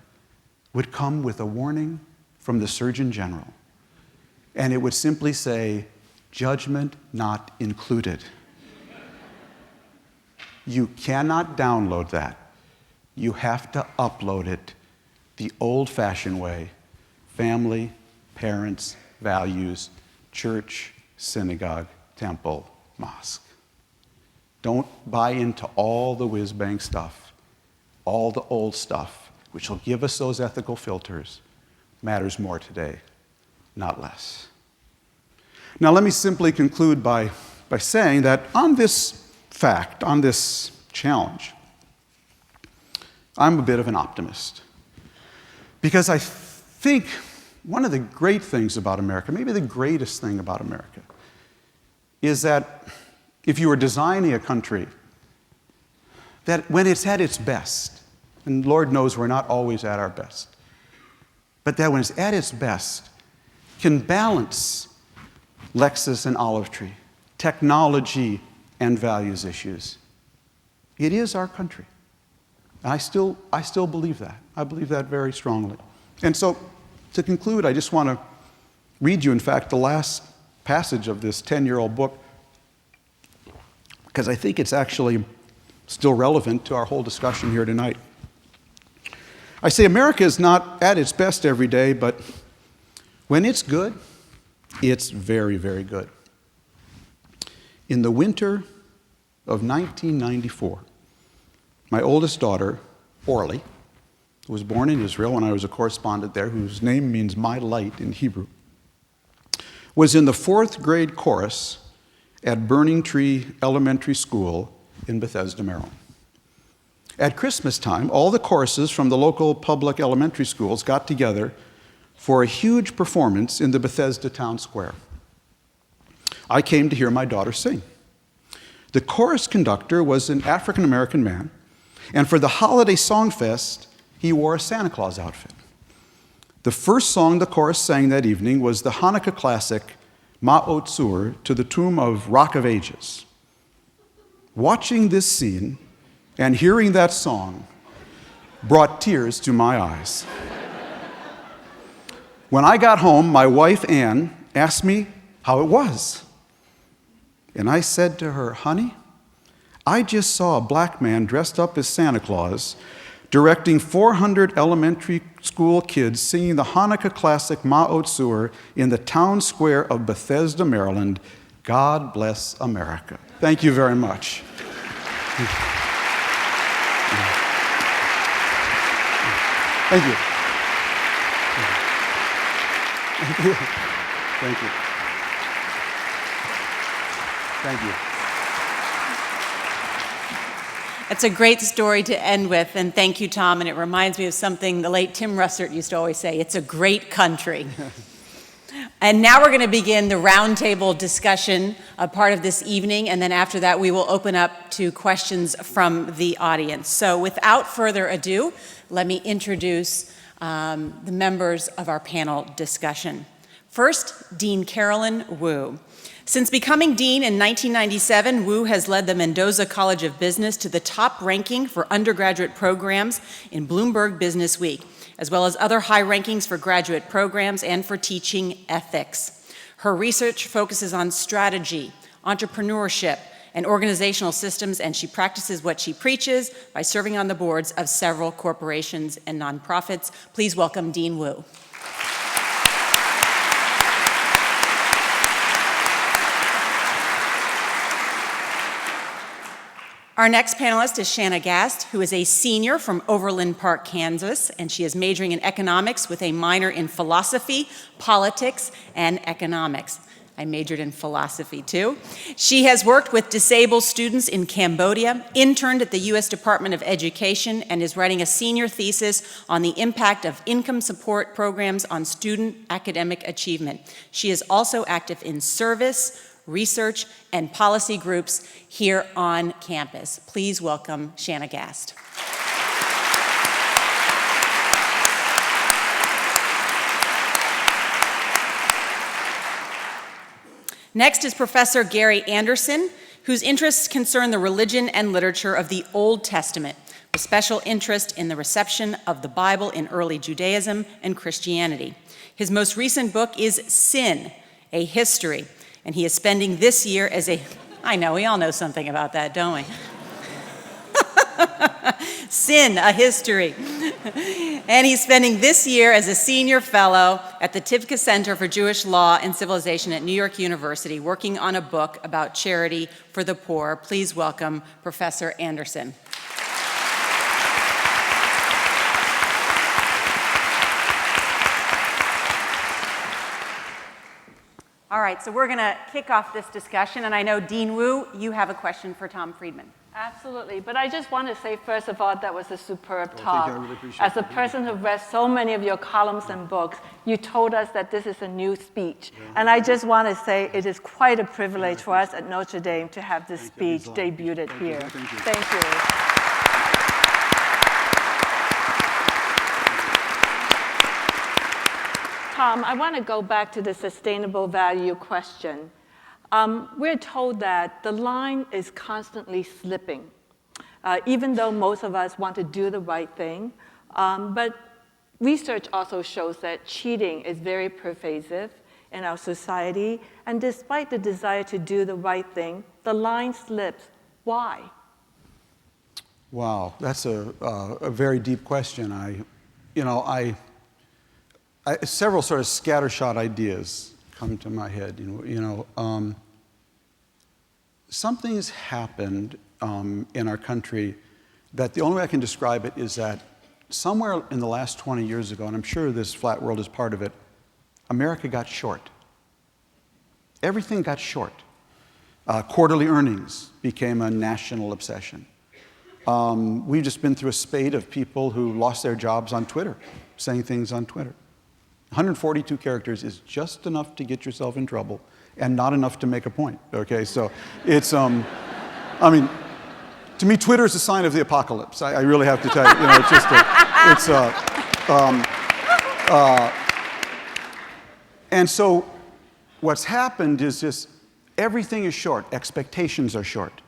would come with a warning from the Surgeon General. And it would simply say, "Judgment not included." You cannot download that. You have to upload it the old-fashioned way. Family, parents, values, church, synagogue, temple, mosque. Don't buy into all the whiz-bang stuff. All the old stuff, which will give us those ethical filters, matters more today, not less. Now, let me simply conclude by saying that on this fact, on this challenge, I'm a bit of an optimist. Because I think one of the great things about America, maybe the greatest thing about America, is that if you were designing a country, that when it's at its best, and Lord knows we're not always at our best, but that when it's at its best, can balance Lexus and Olive Tree, technology and values issues. It is our country. And I still believe that. I believe that very strongly. And so, to conclude, I just want to read you, in fact, the last passage of this 10-year-old book, because I think it's actually still relevant to our whole discussion here tonight. I say America is not at its best every day, but when it's good, it's very, very good. In the winter of 1994, my oldest daughter, Orly, who was born in Israel when I was a correspondent there, whose name means my light in Hebrew, was in the 4th grade chorus at Burning Tree Elementary School in Bethesda, Maryland. At Christmas time, all the choruses from the local public elementary schools got together for a huge performance in the Bethesda town square. I came to hear my daughter sing. The chorus conductor was an African-American man, and for the holiday song fest, he wore a Santa Claus outfit. The first song the chorus sang that evening was the Hanukkah classic, Ma'ot Tzur, to the tune of Rock of Ages. Watching this scene and hearing that song brought tears to my eyes. When I got home, my wife, Ann, asked me how it was. And I said to her, honey, I just saw a black man dressed up as Santa Claus directing 400 elementary school kids singing the Hanukkah classic Ma'ot Tzur in the town square of Bethesda, Maryland. God bless America. Thank you very much. Thank you. Thank you. Thank you. Thank you. It's a great story to end with, and thank you, Tom. And it reminds me of something the late Tim Russert used to always say, it's a great country. And now we're going to begin the roundtable discussion part of this evening, and then after that we will open up to questions from the audience. So without further ado, let me introduce the members of our panel discussion. First, Dean Carolyn Wu. Since becoming dean in 1997, Wu has led the Mendoza College of Business to the top ranking for undergraduate programs in Bloomberg Business Week, as well as other high rankings for graduate programs and for teaching ethics. Her research focuses on strategy, entrepreneurship, and organizational systems, and she practices what she preaches by serving on the boards of several corporations and nonprofits. Please welcome Dean Wu. Our next panelist is Shanna Gast, who is a senior from Overland Park, Kansas, and she is majoring in economics with a minor in philosophy, politics, and economics. I majored in philosophy too. She has worked with disabled students in Cambodia, interned at the U.S. Department of Education, and is writing a senior thesis on the impact of income support programs on student academic achievement. She is also active in service, research, and policy groups here on campus. Please welcome Shanna Gast. Next is Professor Gary Anderson, whose interests concern the religion and literature of the Old Testament, with special interest in the reception of the Bible in early Judaism and Christianity. His most recent book is Sin, A History, and he is spending this year as a, I know, we all know something about that, don't we? Sin, A History. And he's spending this year as a senior fellow at the Tivka Center for Jewish Law and Civilization at New York University, working on a book about charity for the poor. Please welcome Professor Anderson. All right, so we're going to kick off this discussion, and I know, Dean Wu, you have a question for Tom Friedman. Absolutely, but I just want to say, first of all, that was a superb thank talk. you. I really appreciate As a it. person who read so many of your columns and books, you told us that this is a new speech. And I just want to say it is quite a privilege for us at Notre Dame to have this speech debuted here. Thank you. Tom, I want to go back to the sustainable value question. We're told that the line is constantly slipping, even though most of us want to do the right thing. But research also shows that cheating is very pervasive in our society. And despite the desire to do the right thing, the line slips. Why? Wow, that's a very deep question. Several sort of scattershot ideas come to my head. Something's happened in our country that the only way I can describe it is that somewhere in the last 20 years ago, and I'm sure this flat world is part of it, America got short. Everything got short. Quarterly earnings became a national obsession. We've just been through a spate of people who lost their jobs on Twitter, saying things on Twitter. 142 characters is just enough to get yourself in trouble and not enough to make a point, okay? So it's, to me, Twitter is a sign of the apocalypse. I really have to tell you, it's just, and so what's happened is just everything is short. Expectations are short.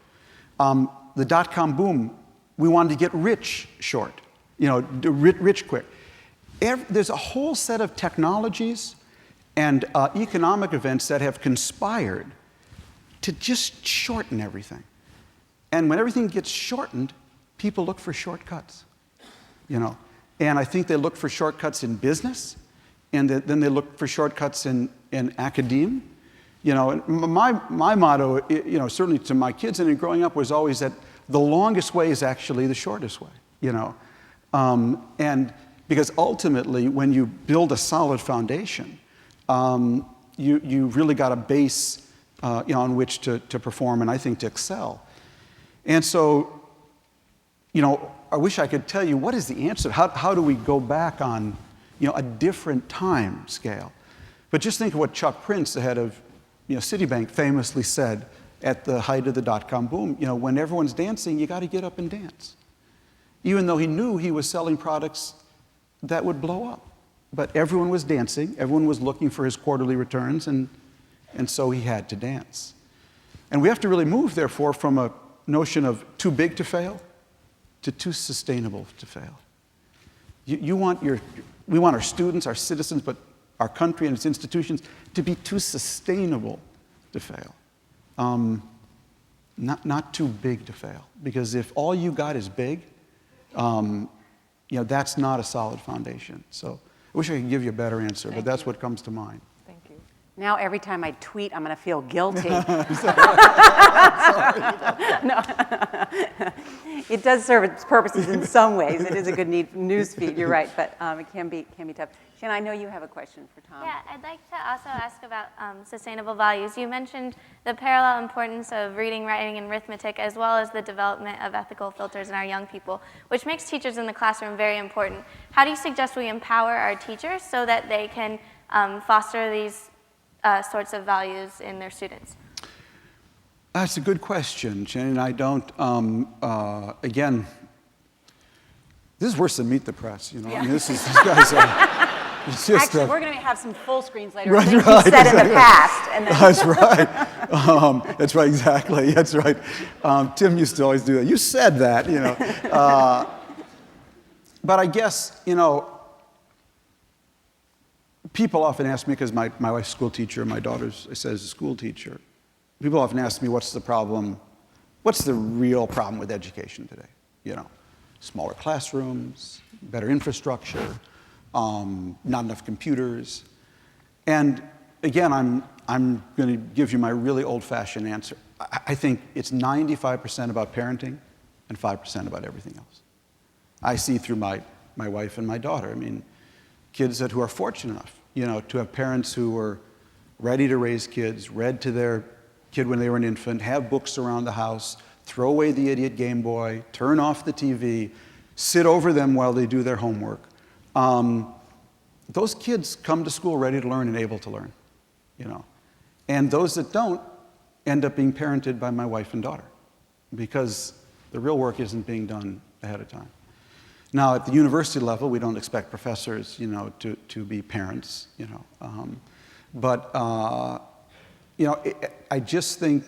The dot-com boom, we wanted to get rich short, rich quick. There's a whole set of technologies and economic events that have conspired to just shorten everything. And when everything gets shortened, people look for shortcuts, And I think they look for shortcuts in business, and then they look for shortcuts in academia. And my motto, certainly to my kids and growing up, was always that the longest way is actually the shortest way, And because ultimately, when you build a solid foundation, you really got a base on which to perform and I think to excel. And so, I wish I could tell you what is the answer. How do we go back on a different time scale? But just think of what Chuck Prince, the head of Citibank, famously said at the height of the dot-com boom. When everyone's dancing, you got to get up and dance. Even though he knew he was selling products that would blow up. But everyone was dancing, everyone was looking for his quarterly returns, and so he had to dance. And we have to really move, therefore, from a notion of too big to fail to too sustainable to fail. We want our students, our citizens, but our country and its institutions to be too sustainable to fail. Not too big to fail. Because if all you got is big, that's not a solid foundation. So I wish I could give you a better answer, but that's what comes to mind. Thank you. Now every time I tweet, I'm going to feel guilty. No. It does serve its purposes in some ways. It is a good news feed, you're right, but it can be tough. Shanna, I know you have a question for Tom. Yeah, I'd like to also ask about sustainable values. You mentioned the parallel importance of reading, writing, and arithmetic, as well as the development of ethical filters in our young people, which makes teachers in the classroom very important. How do you suggest we empower our teachers so that they can foster these sorts of values in their students? That's a good question, Shannon. I don't, again, this is worse than Meet the Press, Yeah. I mean, this guy's, it's just, Actually, we're going to have some full screens later. Right, Things right, you've said in the exactly. past. And then That's right. That's right, exactly. That's right. Tim used to always do that. You said that, But I guess, people often ask me, because my wife's a school teacher, my daughter's, I said, is a school teacher. People often ask me, what's the problem? What's the real problem with education today? Smaller classrooms, better infrastructure, not enough computers. And again, I'm going to give you my really old-fashioned answer. I think it's 95% about parenting and 5% about everything else. I see through my wife and my daughter. I mean, kids who are fortunate enough, to have parents who were ready to raise kids, read to their kid when they were an infant, have books around the house, throw away the idiot Game Boy, turn off the TV, sit over them while they do their homework. Those kids come to school ready to learn and able to learn, you know. And those that don't end up being parented by my wife and daughter because the real work isn't being done ahead of time. Now, at the university level, we don't expect professors, you know, to be parents, you know. You know, I just think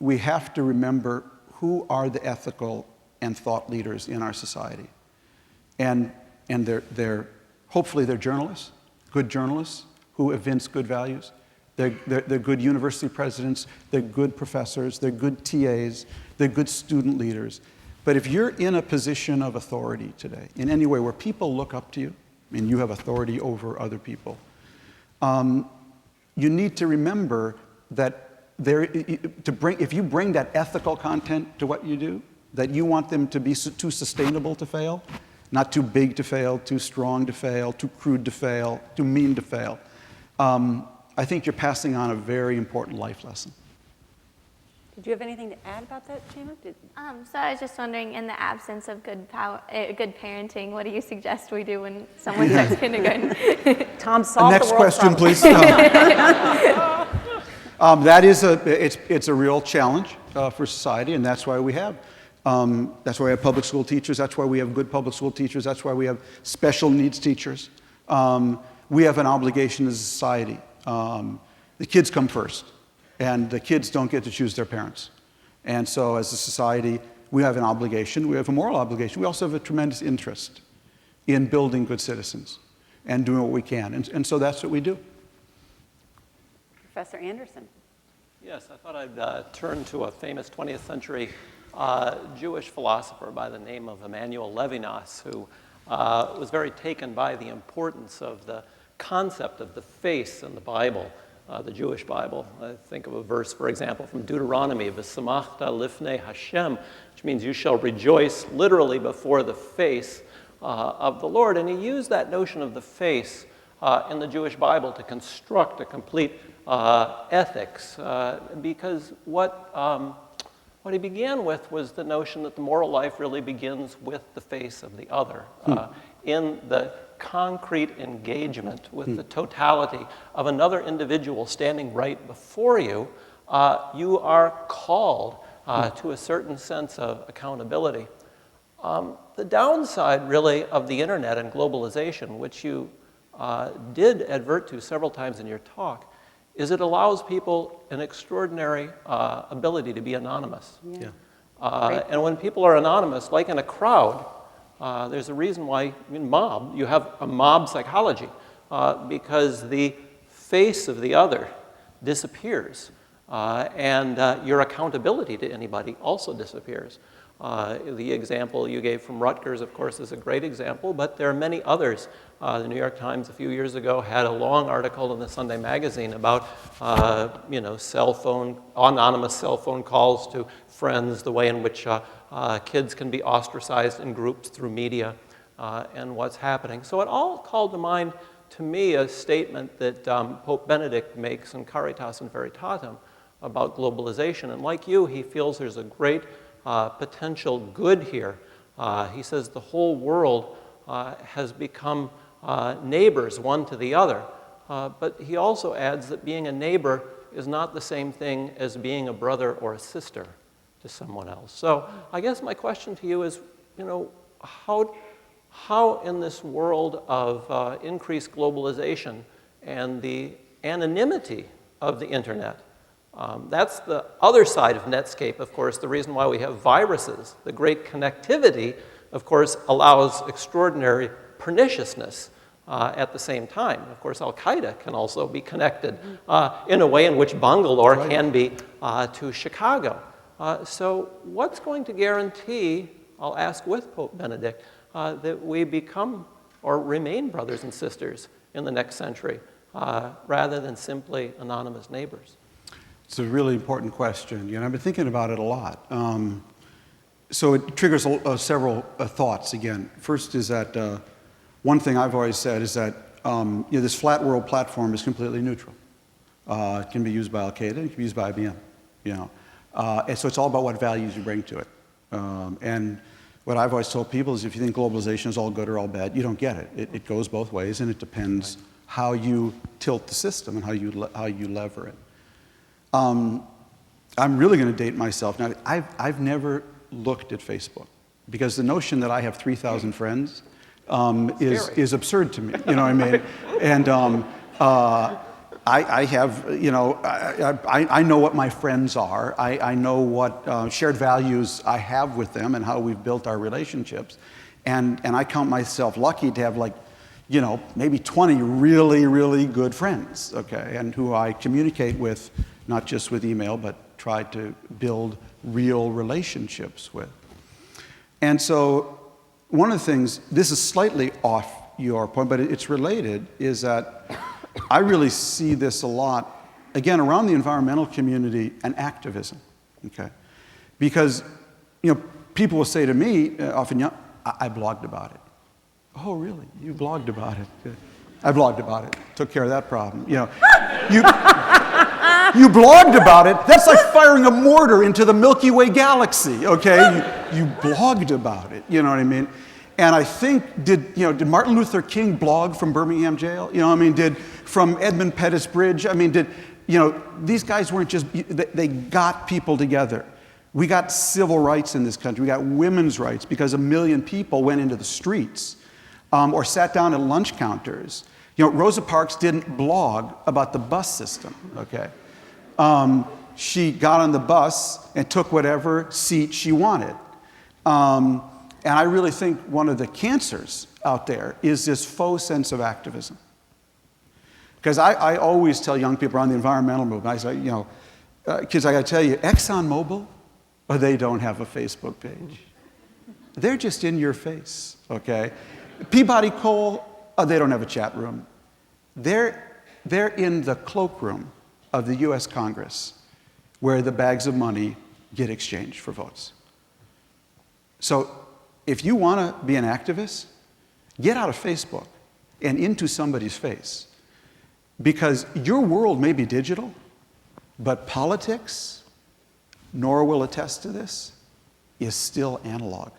we have to remember who are the ethical and thought leaders in our society. And they're hopefully they're journalists, good journalists who evince good values. They're good university presidents, they're good professors, they're good TAs, they're good student leaders. But if you're in a position of authority today, in any way where people look up to you, and you have authority over other people, you need to remember that if you bring that ethical content to what you do, that you want them to be too sustainable to fail, not too big to fail, too strong to fail, too crude to fail, too mean to fail, I think you're passing on a very important life lesson. Did you have anything to add about that, Gina? So I was just wondering, in the absence of good parenting, what do you suggest we do when someone starts kindergarten? Tom solved Next the world's question, problem. please. It's a real challenge for society, and that's why we have public school teachers. That's why we have good public school teachers. That's why we have special needs teachers. We have an obligation as a society. The kids come first, and the kids don't get to choose their parents. And so as a society, we have an obligation. We have a moral obligation. We also have a tremendous interest in building good citizens and doing what we can. And so that's what we do. Professor Anderson. Yes, I thought I'd turn to a famous 20th century Jewish philosopher by the name of Emmanuel Levinas, who was very taken by the importance of the concept of the face in the Bible, the Jewish Bible. I think of a verse, for example, from Deuteronomy, V'samachta lifnei Hashem, which means you shall rejoice literally before the face of the Lord. And he used that notion of the face in the Jewish Bible to construct a complete ethics, because what he began with was the notion that the moral life really begins with the face of the other, in the concrete engagement with the totality of another individual standing right before you. You are called to a certain sense of accountability. The downside, really, of the internet and globalization, which you did advert to several times in your talk, is it allows people an extraordinary ability to be anonymous. Yeah. And when people are anonymous, like in a crowd, there's a reason why in mob, you have a mob psychology, because the face of the other disappears, and your accountability to anybody also disappears. The example you gave from Rutgers, of course, is a great example, but there are many others. The New York Times a few years ago had a long article in the Sunday Magazine about, anonymous cell phone calls to friends, the way in which kids can be ostracized in groups through media, and what's happening. So it all called to mind, to me, a statement that Pope Benedict makes in Caritas in Veritatem about globalization. And like you, he feels there's a great potential good here. He says the whole world has become neighbors one to the other. But he also adds that being a neighbor is not the same thing as being a brother or a sister to someone else. So I guess my question to you is, how in this world of increased globalization and the anonymity of the internet, that's the other side of Netscape, of course, the reason why we have viruses. The great connectivity, of course, allows extraordinary perniciousness at the same time. Of course, Al-Qaeda can also be connected in a way in which Bangalore can be to Chicago. So what's going to guarantee, I'll ask with Pope Benedict, that we become or remain brothers and sisters in the next century rather than simply anonymous neighbors? It's a really important question. I've been thinking about it a lot. So it triggers several thoughts again. First is that one thing I've always said is that this flat world platform is completely neutral. It can be used by Al-Qaeda, it can be used by IBM, you know. And so it's all about what values you bring to it. And what I've always told people is if you think globalization is all good or all bad, you don't get it. It goes both ways, and it depends how you tilt the system and how you lever it. I'm really going to date myself. Now, I've never looked at Facebook because the notion that I have 3,000 friends is absurd to me. You know what I mean? And I have, you know, I know what my friends are. I know what shared values I have with them and how we've built our relationships. And I count myself lucky to have, like, you know, maybe 20 really, really good friends, okay, and who I communicate with, not just with email, but try to build real relationships with. And so one of the things, this is slightly off your point, but it's related, is that I really see this a lot, again, around the environmental community and activism, okay? Because, you know, people will say to me, often, yeah, I blogged about it. Oh, really? You blogged about it? Good. I blogged about it. Took care of that problem. You know, you blogged about it. That's like firing a mortar into the Milky Way galaxy, okay? You blogged about it, you know what I mean? And I think, did Martin Luther King blog from Birmingham jail? You know what I mean? From Edmund Pettus Bridge? I mean, these guys weren't just, they got people together. We got civil rights in this country. We got women's rights because 1 million people went into the streets or sat down at lunch counters. You know, Rosa Parks didn't blog about the bus system, okay? She got on the bus and took whatever seat she wanted. And I really think one of the cancers out there is this faux sense of activism. Because I always tell young people around the environmental movement, I say, you know, kids, I got to tell you, ExxonMobil, they don't have a Facebook page. They're just in your face, okay? Peabody Coal, they don't have a chat room. They're in the cloakroom of the US Congress, where the bags of money get exchanged for votes. So if you want to be an activist, get out of Facebook and into somebody's face. Because your world may be digital, but politics, Nora will attest to this, is still analog.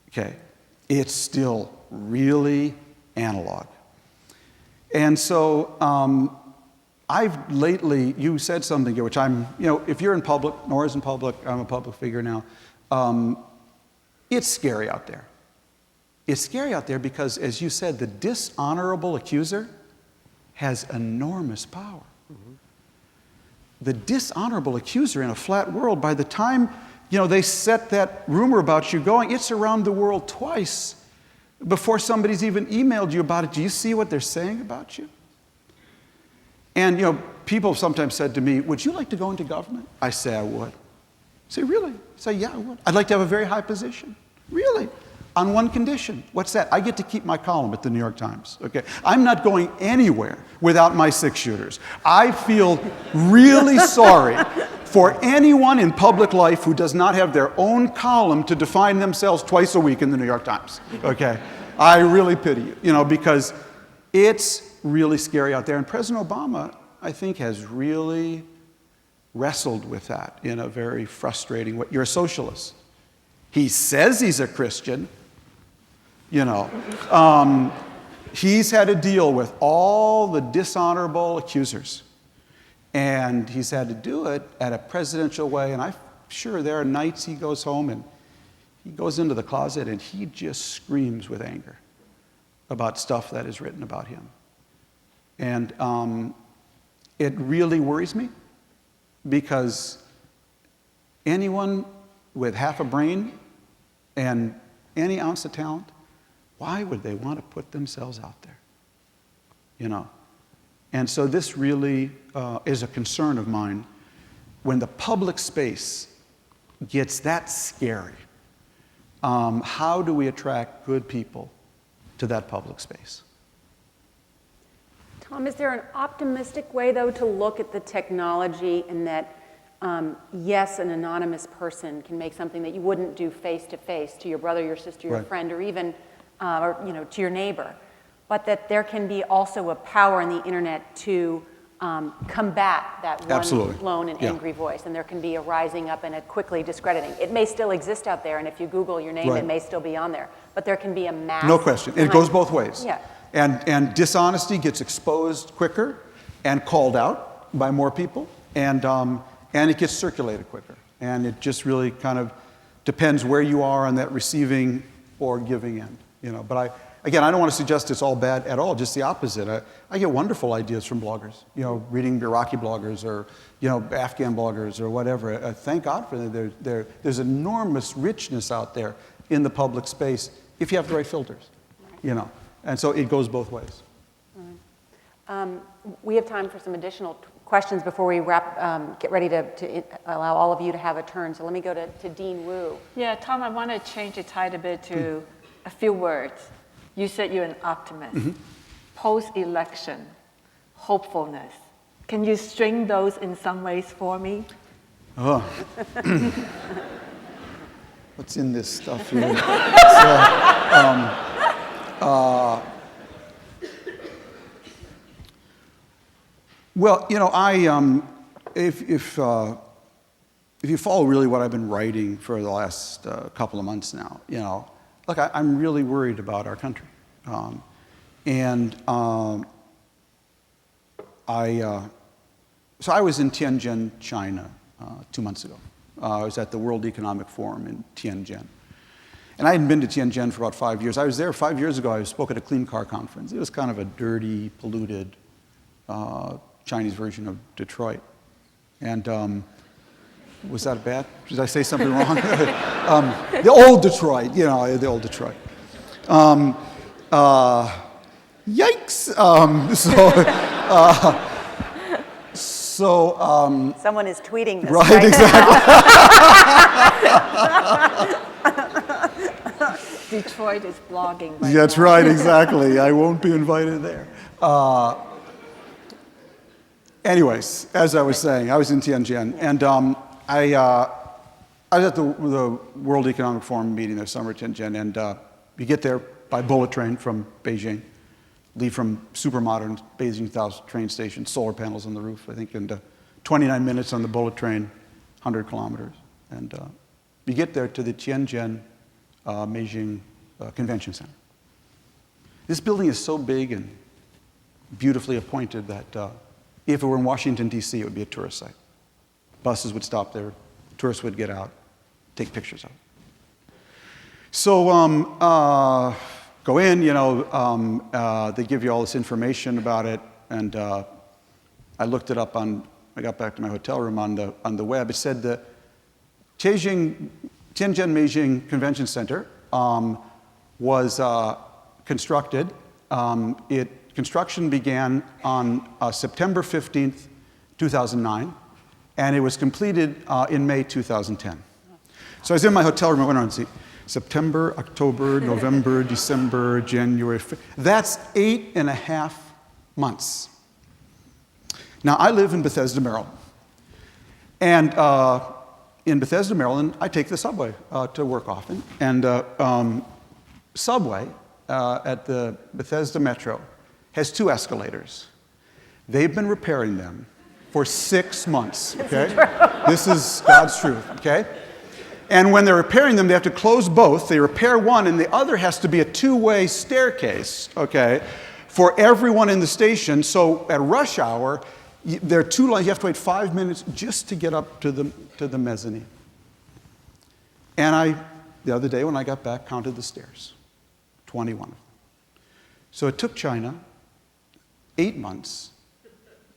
Okay? It's still really analog. And so I've lately, you said something here, which I'm, you know, if you're in public, Nora's in public, I'm a public figure now, it's scary out there. It's scary out there because, as you said, the dishonorable accuser has enormous power. Mm-hmm. The dishonorable accuser in a flat world, by the time, you know, they set that rumor about you going, it's around the world twice before somebody's even emailed you about it. Do you see what they're saying about you? And, you know, people sometimes said to me, would you like to go into government? I say, I would. I say, really? I say, yeah, I would. I'd like to have a very high position. Really? On one condition. What's that? I get to keep my column at the New York Times, okay? I'm not going anywhere without my 6-shooters. I feel really sorry for anyone in public life who does not have their own column to define themselves twice a week in the New York Times, okay? I really pity you, you know, because it's really scary out there. And President Obama, I think, has really wrestled with that in a very frustrating way. You're a socialist. He says he's a Christian, you know. He's had to deal with all the dishonorable accusers. And he's had to do it at a presidential way. And I'm sure there are nights he goes home and he goes into the closet and he just screams with anger about stuff that is written about him. And it really worries me because anyone with half a brain and any ounce of talent, why would they want to put themselves out there? You know? And so this really is a concern of mine. When the public space gets that scary, how do we attract good people to that public space? Tom, is there an optimistic way, though, to look at the technology in that, yes, an anonymous person can make something that you wouldn't do face-to-face to your brother, your sister, your Right. friend, or even or, you know, to your neighbor. but that there can be also a power in the internet to combat that one Absolutely. lone and Yeah. angry voice, and there can be a rising up and a quickly discrediting. It may still exist out there, and if you Google your name, Right. it may still be on there, but there can be a mass. No question. It goes both ways. Yeah. And dishonesty gets exposed quicker and called out by more people, and it gets circulated quicker. And it just really kind of depends where you are on that receiving or giving end. But I don't want to suggest it's all bad at all, just the opposite. I get wonderful ideas from bloggers, reading Iraqi bloggers or, Afghan bloggers or whatever. Thank God for them. There's enormous richness out there in the public space if you have the right filters, And so it goes both ways. We have time for some additional questions before we get ready to allow all of you to have a turn. So let me go to Dean Wu. Yeah, Tom, I want to change the title a bit to a few words. You said you're an optimist. Post-election, hopefulness. Can you string those in some ways for me? Oh. What's in this stuff here? Well, if you follow really what I've been writing for the last couple of months now, look, I'm really worried about our country. So I was in Tianjin, China, 2 months ago. I was at the World Economic Forum in Tianjin. And I hadn't been to Tianjin for about 5 years. I was there 5 years ago. I spoke at a Clean Car Conference. It was kind of a dirty, polluted Chinese version of Detroit. And was that bad? Did I say something wrong? The old Detroit, the old Detroit. Yikes! Someone is tweeting this right, exactly. Detroit is blogging right That's now. right, exactly. I won't be invited there. Anyways, as I was saying, I was in Tianjin, and I was at the World Economic Forum meeting this summer at Tianjin, and you get there by bullet train from Beijing, leave from super modern Beijing train station, solar panels on the roof, I think, and 29 minutes on the bullet train, 100 kilometers. And you get there to the Tianjin Beijing Convention Center. This building is so big and beautifully appointed that if it were in Washington, D.C., it would be a tourist site. Buses would stop there, tourists would get out, take pictures of it. So go in, they give you all this information about it, and I looked it up I got back to my hotel room on the web. It said the Tianjin Beijing Convention Center was constructed. Construction began on September 15th, 2009, and it was completed in May 2010. So I was in my hotel room, I went around and see September, October, November, December, January. That's 8.5 months. Now, I live in Bethesda, Maryland. And in Bethesda, Maryland, I take the subway to work often. And subway at the Bethesda Metro has 2 escalators. They've been repairing them for 6 months, okay? This is God's truth, okay? And when they're repairing them, they have to close both. They repair one, and the other has to be a 2-way staircase, okay, for everyone in the station. So at rush hour, there are 2 lines. You have to wait 5 minutes just to get up to the mezzanine. And the other day when I got back, counted the stairs, 21 of them. So it took China 8 months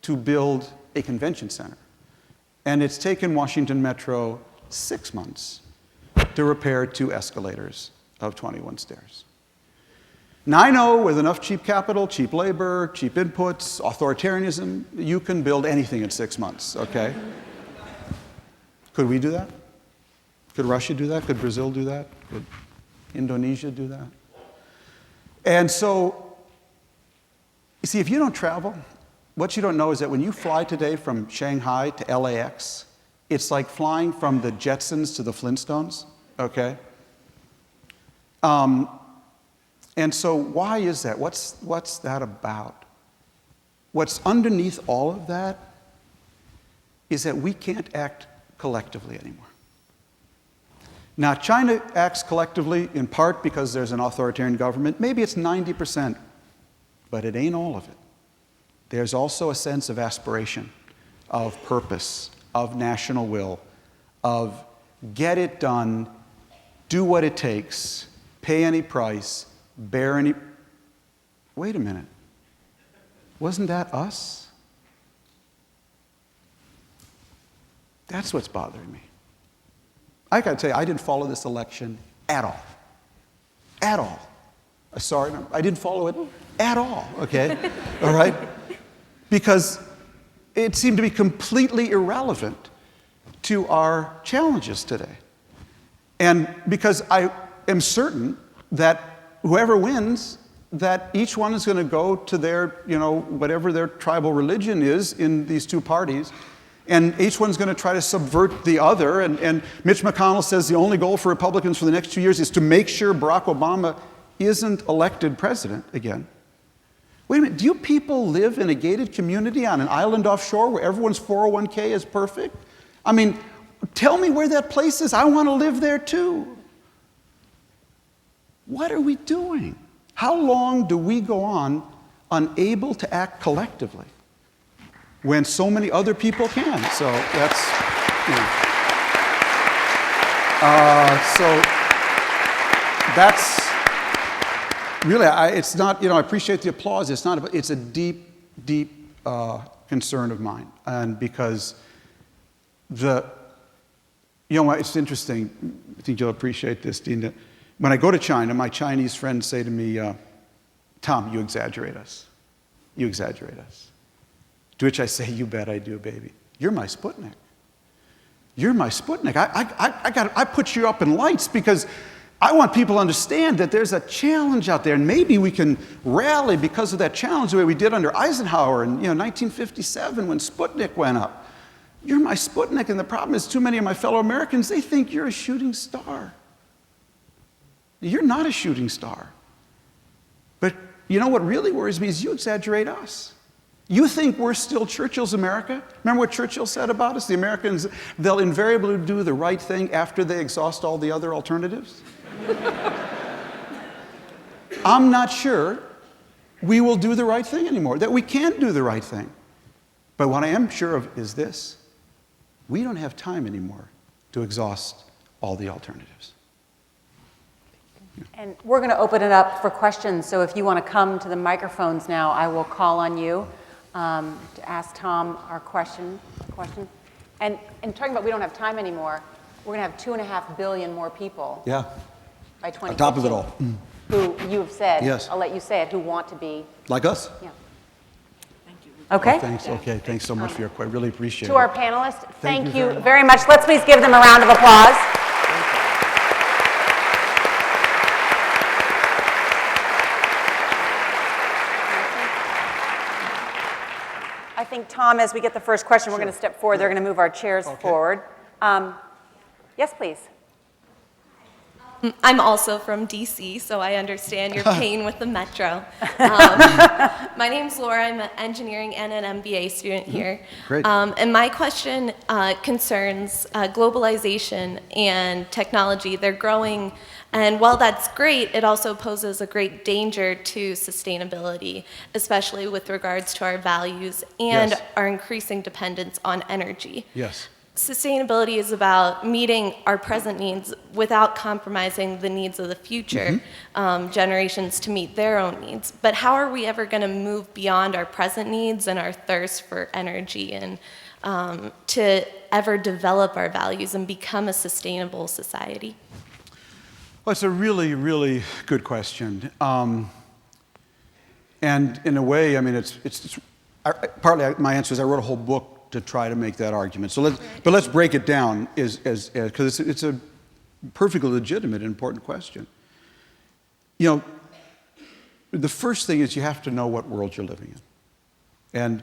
to build a convention center. And it's taken Washington Metro 6 months to repair 2 escalators of 21 stairs. Now, I know with enough cheap capital, cheap labor, cheap inputs, authoritarianism, you can build anything in 6 months, okay? Could we do that? Could Russia do that? Could Brazil do that? Could Indonesia do that? And so, you see, if you don't travel, what you don't know is that when you fly today from Shanghai to LAX, it's like flying from the Jetsons to the Flintstones, okay? And so why is that? What's that about? What's underneath all of that is that we can't act collectively anymore. Now, China acts collectively in part because there's an authoritarian government. Maybe it's 90%, but it ain't all of it. There's also a sense of aspiration, of purpose, of national will, of get it done, do what it takes, pay any price, bear any... Wait a minute. Wasn't that us? That's what's bothering me. I got to tell you, I didn't follow this election at all. At all. Sorry, no, I didn't follow it at all, okay? All right? Because it seemed to be completely irrelevant to our challenges today. And because I am certain that whoever wins, that each one is going to go to their, whatever their tribal religion is in these two parties, and each one's going to try to subvert the other. And Mitch McConnell says the only goal for Republicans for the next 2 years is to make sure Barack Obama isn't elected president again. Wait a minute, do you people live in a gated community on an island offshore where everyone's 401k is perfect? I mean, tell me where that place is. I want to live there too. What are we doing? How long do we go on unable to act collectively when so many other people can? So that's, so that's really, it's not, I appreciate the applause. It's not, it's a deep, deep concern of mine. And because it's interesting, I think you'll appreciate this, Dean. When I go to China, my Chinese friends say to me, Tom, you exaggerate us. You exaggerate us. To which I say, you bet I do, baby. You're my Sputnik. You're my Sputnik. I put you up in lights because I want people to understand that there's a challenge out there, and maybe we can rally because of that challenge the way we did under Eisenhower in 1957 when Sputnik went up. You're my Sputnik, and the problem is too many of my fellow Americans, they think you're a shooting star. You're not a shooting star. But what really worries me is you exaggerate us. You think we're still Churchill's America? Remember what Churchill said about us? The Americans, they'll invariably do the right thing after they exhaust all the other alternatives. I'm not sure we will do the right thing anymore, that we can't do the right thing. But what I am sure of is this: we don't have time anymore to exhaust all the alternatives. And we're going to open it up for questions. So if you want to come to the microphones now, I will call on you to ask Tom our question. And talking about we don't have time anymore, we're going to have 2.5 billion more people by 2050. On top of it all. Who you have said, yes. I'll let you say it, who want to be. Like us? Yeah. Okay. Oh, thanks. Okay. Thanks so much for your question. I really appreciate it. To our panelists, thank you very much. Let's please give them a round of applause. I think, Tom, as we get the first question, we're going to step forward. They're going to move our chairs forward. Yes, please. I'm also from DC, so I understand your pain with the metro. My name's Laura. I'm an engineering and an MBA student here. Great. And my question concerns globalization and technology. They're growing, and while that's great, it also poses a great danger to sustainability, especially with regards to our values and our increasing dependence on energy. Yes. Sustainability is about meeting our present needs without compromising the needs of the future generations to meet their own needs. But how are we ever going to move beyond our present needs and our thirst for energy and to ever develop our values and become a sustainable society? Well, it's a really, really good question. And in a way, I mean, partly my answer is I wrote a whole book to try to make that argument. So let's break it down because it's a perfectly legitimate and important question. The first thing is you have to know what world you're living in. And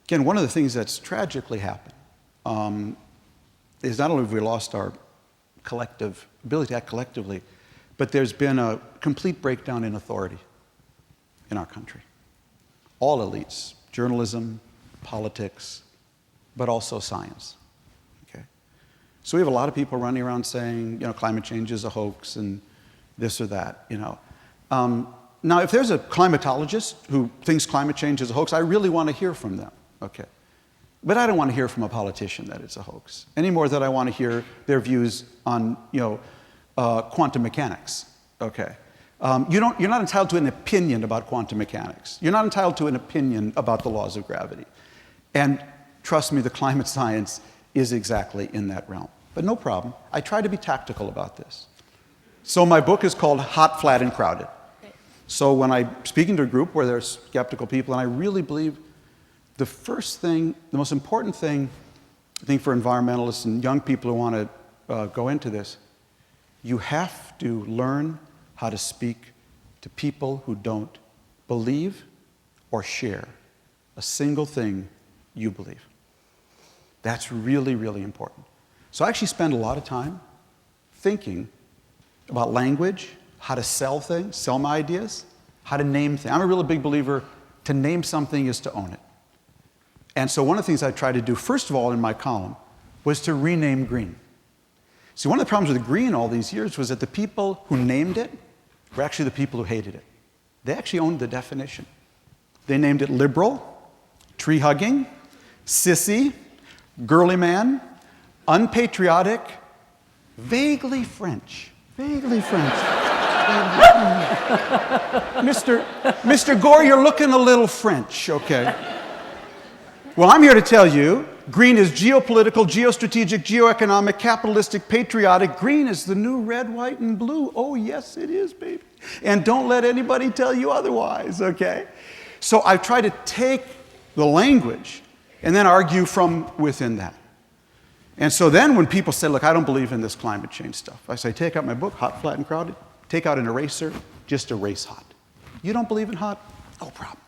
again, one of the things that's tragically happened is not only have we lost our collective ability to act collectively, but there's been a complete breakdown in authority in our country. All elites, journalism, politics, but also science. Okay? So we have a lot of people running around saying, climate change is a hoax and this or that, Now, if there's a climatologist who thinks climate change is a hoax, I really want to hear from them, okay? But I don't want to hear from a politician that it's a hoax, any more than I want to hear their views on, quantum mechanics, okay? You're not entitled to an opinion about quantum mechanics. You're not entitled to an opinion about the laws of gravity. And trust me, the climate science is exactly in that realm. But no problem. I try to be tactical about this. So my book is called Hot, Flat, and Crowded. So when I'm speaking to a group where there's skeptical people, and I really believe the first thing, the most important thing, I think for environmentalists and young people who want to go into this, you have to learn how to speak to people who don't believe or share a single thing you believe. That's really, really important. So I actually spend a lot of time thinking about language, how to sell things, sell my ideas, how to name things. I'm a really big believer, to name something is to own it. And so one of the things I tried to do, first of all, in my column, was to rename green. See, one of the problems with green all these years was that the people who named it were actually the people who hated it. They actually owned the definition. They named it liberal, tree-hugging, sissy, girly man, unpatriotic, vaguely French. Vaguely French. Mr. Gore, you're looking a little French, okay? Well, I'm here to tell you, green is geopolitical, geostrategic, geoeconomic, capitalistic, patriotic. Green is the new red, white, and blue. Oh, yes, it is, baby. And don't let anybody tell you otherwise, okay? So I try to take the language and then argue from within that. And so then when people say, look, I don't believe in this climate change stuff, I say, take out my book, Hot, Flat, and Crowded, take out an eraser, just erase hot. You don't believe in hot? No problem.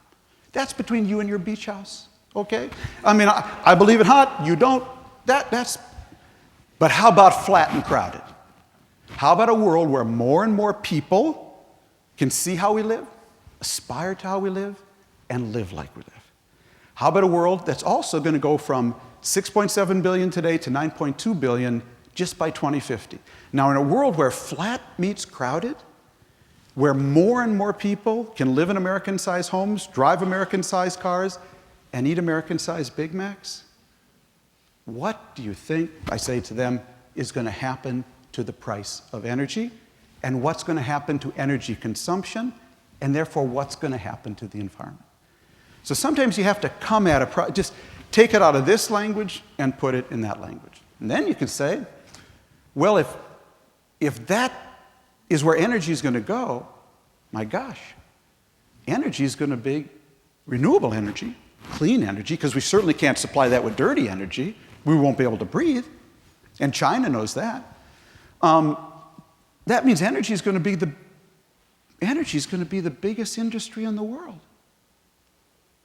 That's between you and your beach house, okay? I mean, I believe in hot, you don't. That's. But how about flat and crowded? How about a world where more and more people can see how we live, aspire to how we live, and live like we live? How about a world that's also going to go from 6.7 billion today to 9.2 billion just by 2050? Now, in a world where flat meets crowded, where more and more people can live in American-sized homes, drive American-sized cars, and eat American-sized Big Macs, what do you think, I say to them, is going to happen to the price of energy? And what's going to happen to energy consumption? And therefore, what's going to happen to the environment? So sometimes you have to come at just take it out of this language and put it in that language. And then you can say, well, if that is where energy is going to go, my gosh, energy is going to be renewable energy, clean energy, because we certainly can't supply that with dirty energy. We won't be able to breathe. And China knows that. That means energy is going to be the biggest industry in the world.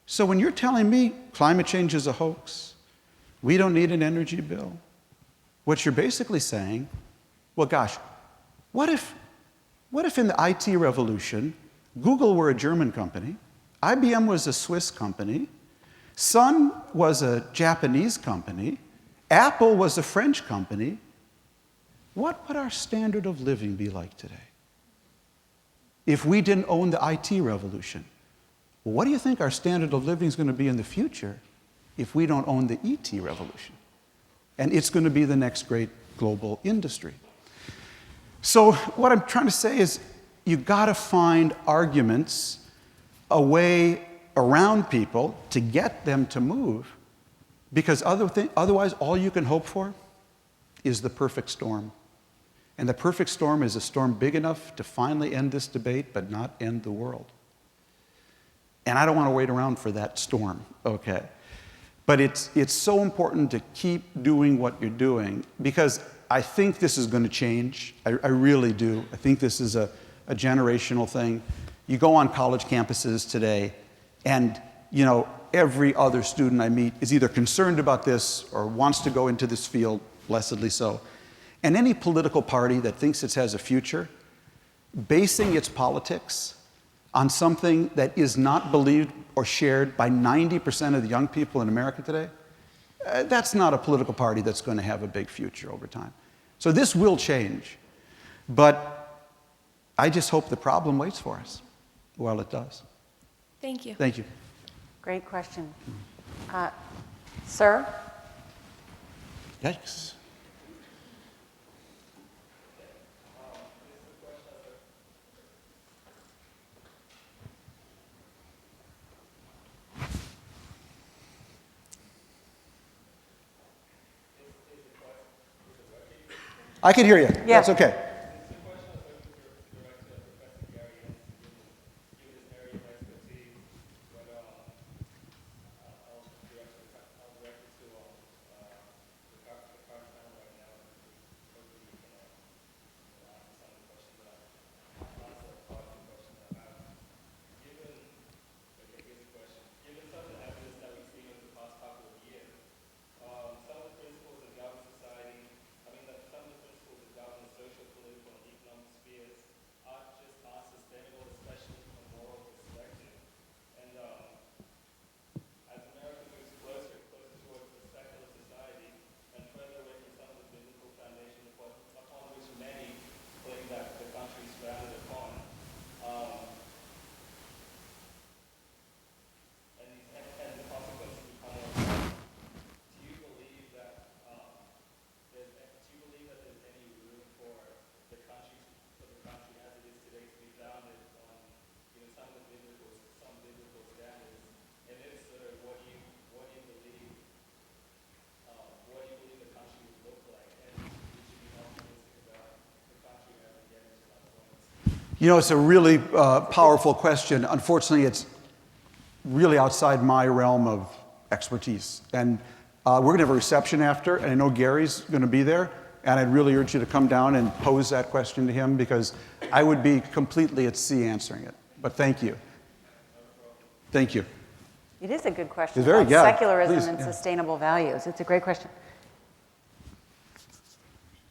So when you're telling me climate change is a hoax, we don't need an energy bill, what you're basically saying, well, gosh, what if in the IT revolution, Google were a German company, IBM was a Swiss company, Sun was a Japanese company, Apple was a French company, what would our standard of living be like today if we didn't own the IT revolution? Well, what do you think our standard of living is going to be in the future if we don't own the ET revolution? And it's going to be the next great global industry. So what I'm trying to say is you've got to find arguments, a way around people to get them to move, because otherwise all you can hope for is the perfect storm. And the perfect storm is a storm big enough to finally end this debate but not end the world. And I don't want to wait around for that storm, okay? But it's so important to keep doing what you're doing, because I think this is going to change. I really do. I think this is a generational thing. You go on college campuses today, and every other student I meet is either concerned about this or wants to go into this field, blessedly so. And any political party that thinks it has a future, basing its politics on something that is not believed or shared by 90% of the young people in America today, that's not a political party that's going to have a big future over time. So this will change. But I just hope the problem waits for us while it does. Thank you. Thank you. Great question. Sir? Yikes. I can hear you. Yeah. That's okay. You know, it's a really powerful question. Unfortunately, it's really outside my realm of expertise. And we're going to have a reception after, and I know Gary's going to be there, and I'd really urge you to come down and pose that question to him, because I would be completely at sea answering it. But thank you. Thank you. It is a good question It's very, about yeah, secularism please, and yeah. sustainable values. It's a great question.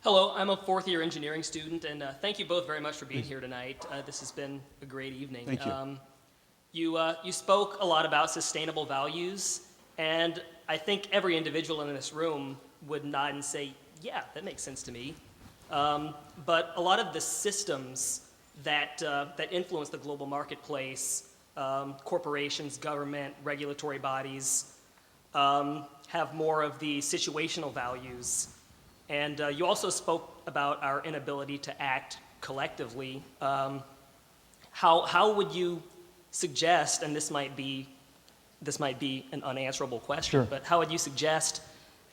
Hello, I'm a fourth-year engineering student, and thank you both very much for being here tonight. This has been a great evening. Thank you. You spoke a lot about sustainable values, and I think every individual in this room would nod and say, yeah, that makes sense to me. But a lot of the systems that influence the global marketplace, corporations, government, regulatory bodies, have more of the situational values. And you also spoke about our inability to act collectively. How would you suggest, and this might be an unanswerable question, Sure. but how would you suggest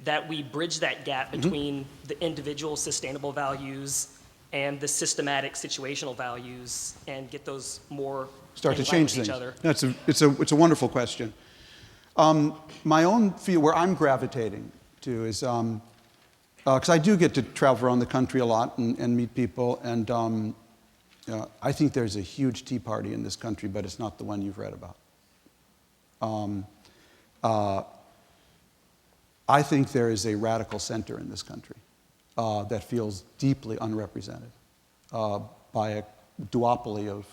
that we bridge that gap between the individual sustainable values and the systematic situational values and get those more Start to in line change with things. each other? It's a wonderful question. My own feel where I'm gravitating to is, because I do get to travel around the country a lot and meet people, and I think there's a huge Tea Party in this country, but it's not the one you've read about. I think there is a radical center in this country that feels deeply unrepresented by a duopoly of,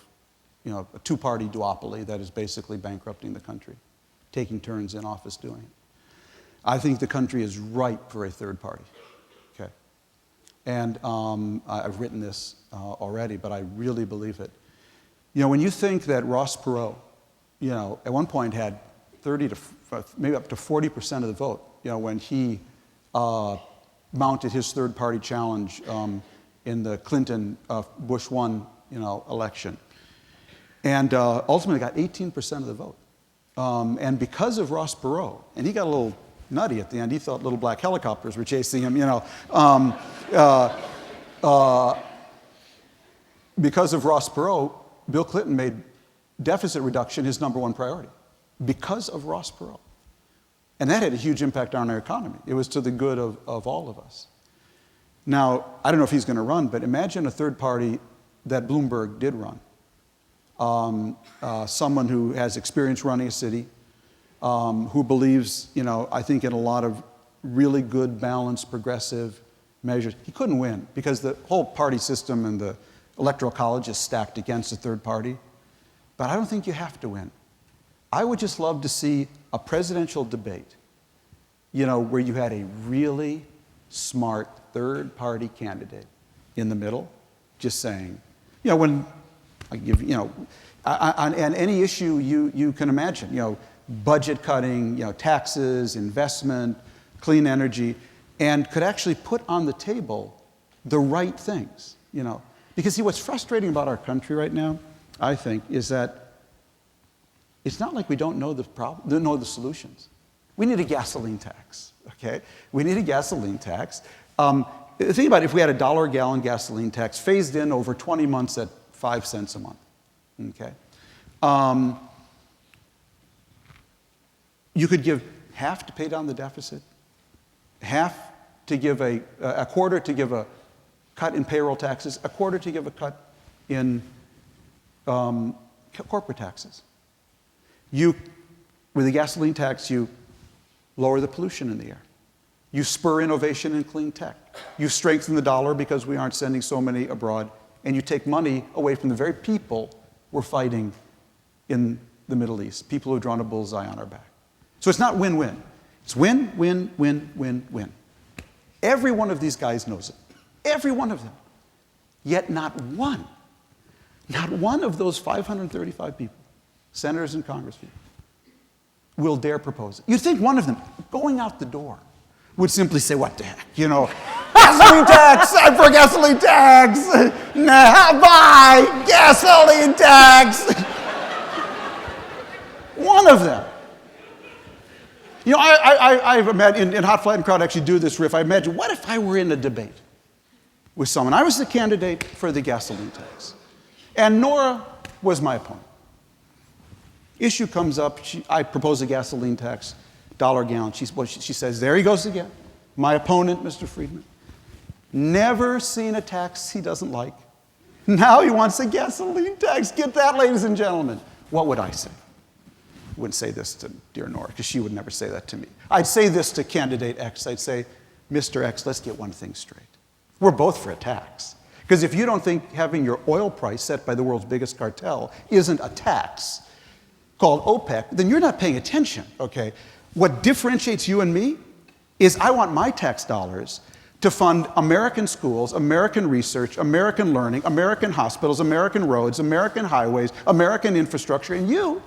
a two-party duopoly that is basically bankrupting the country, taking turns in office doing it. I think the country is ripe for a third party. Okay, and I've written this already, but I really believe it. When you think that Ross Perot, at one point had 30 to maybe up to 40% of the vote, when he mounted his third-party challenge in the Clinton Bush 1, election, and ultimately got 18% of the vote. And because of Ross Perot, and he got a little nutty at the end. He thought little black helicopters were chasing him, because of Ross Perot, Bill Clinton made deficit reduction his number one priority because of Ross Perot. And that had a huge impact on our economy. It was to the good of all of us. Now, I don't know if he's going to run, but imagine a third party that Bloomberg did run. Someone who has experience running a city, who believes, I think in a lot of really good, balanced, progressive measures. He couldn't win because the whole party system and Electoral college is stacked against a third party. But I don't think you have to win. I would just love to see a presidential debate, where you had a really smart third-party candidate in the middle, just saying, when I give, on any issue you can imagine, budget cutting, taxes, investment, clean energy, and could actually put on the table the right things, Because see, what's frustrating about our country right now, I think, is that it's not like we don't know the solutions. We need a gasoline tax, okay? We need a gasoline tax. Think about it, if we had a $1 a gallon gasoline tax phased in over 20 months at 5 cents a month, okay? You could give half to pay down the deficit, half to give a quarter to give a cut in payroll taxes, a quarter to give a cut in corporate taxes. With a gasoline tax, you lower the pollution in the air. You spur innovation in clean tech. You strengthen the dollar because we aren't sending so many abroad, and you take money away from the very people we're fighting in the Middle East, people who have drawn a bullseye on our back. So it's not win-win. It's win, win, win, win, win. Every one of these guys knows it. Every one of them. Yet not one of those 535 people, senators and congresspeople, will dare propose it. You'd think one of them, going out the door, would simply say, what the heck, gasoline tax, I'm for gasoline tax, nah, bye, gasoline tax. One of them. I've imagined, in Hot Flat and Crowd actually do this riff, I imagine, what if I were in a debate with someone? I was the candidate for the gasoline tax, and Nora was my opponent. Issue comes up, I propose a gasoline tax, $1 a gallon. She says, there he goes again. My opponent, Mr. Friedman. Never seen a tax he doesn't like. Now he wants a gasoline tax. Get that, ladies and gentlemen. What would I say? I wouldn't say this to dear Nora, because she would never say that to me. I'd say this to candidate X. I'd say, Mr. X, let's get one thing straight. We're both for a tax. Because if you don't think having your oil price set by the world's biggest cartel isn't a tax called OPEC, then you're not paying attention, okay? What differentiates you and me is I want my tax dollars to fund American schools, American research, American learning, American hospitals, American roads, American highways, American infrastructure, and you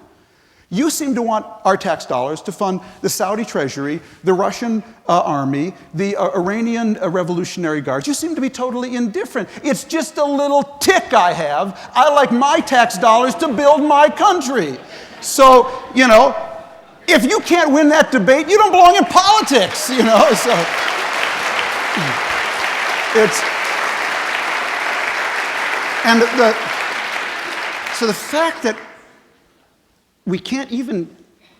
seem to want our tax dollars to fund the Saudi treasury, the Russian army, the Iranian Revolutionary Guards. You seem to be totally indifferent. It's just a little tick I have. I like my tax dollars to build my country. So, if you can't win that debate, you don't belong in politics, So the fact that we can't even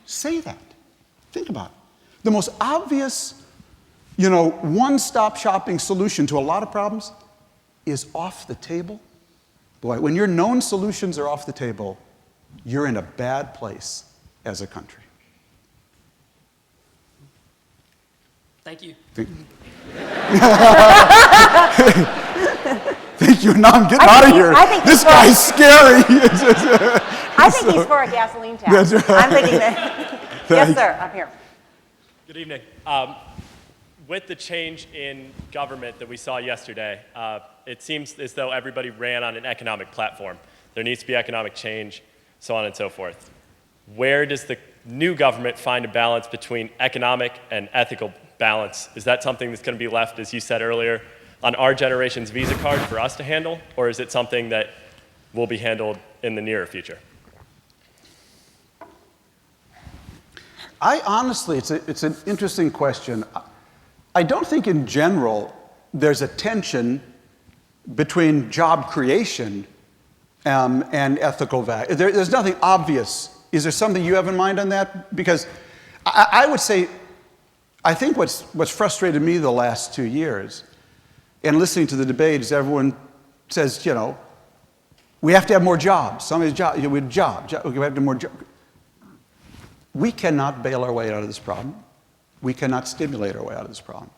say that. Think about it. The most obvious, one-stop shopping solution to a lot of problems is off the table. Boy, when your known solutions are off the table, you're in a bad place as a country. Thank you. Thank you. Now I'm getting out of here. This guy's scary. I think he's for a gasoline tax. That's right. I'm thinking that. Yes, sir. I'm here. Good evening. With the change in government that we saw yesterday, it seems as though everybody ran on an economic platform. There needs to be economic change, so on and so forth. Where does the new government find a balance between economic and ethical balance? Is that something that's going to be left, as you said earlier, on our generation's Visa card for us to handle, or is it something that will be handled in the nearer future? I honestly, it's an interesting question. I don't think in general there's a tension between job creation and ethical value. There's nothing obvious. Is there something you have in mind on that? Because I would say, I think what's frustrated me the last 2 years, and listening to the debate, is everyone says, we have to have more jobs. Somebody's job, we have we have to have more jobs. We cannot bail our way out of this problem. We cannot stimulate our way out of this problem.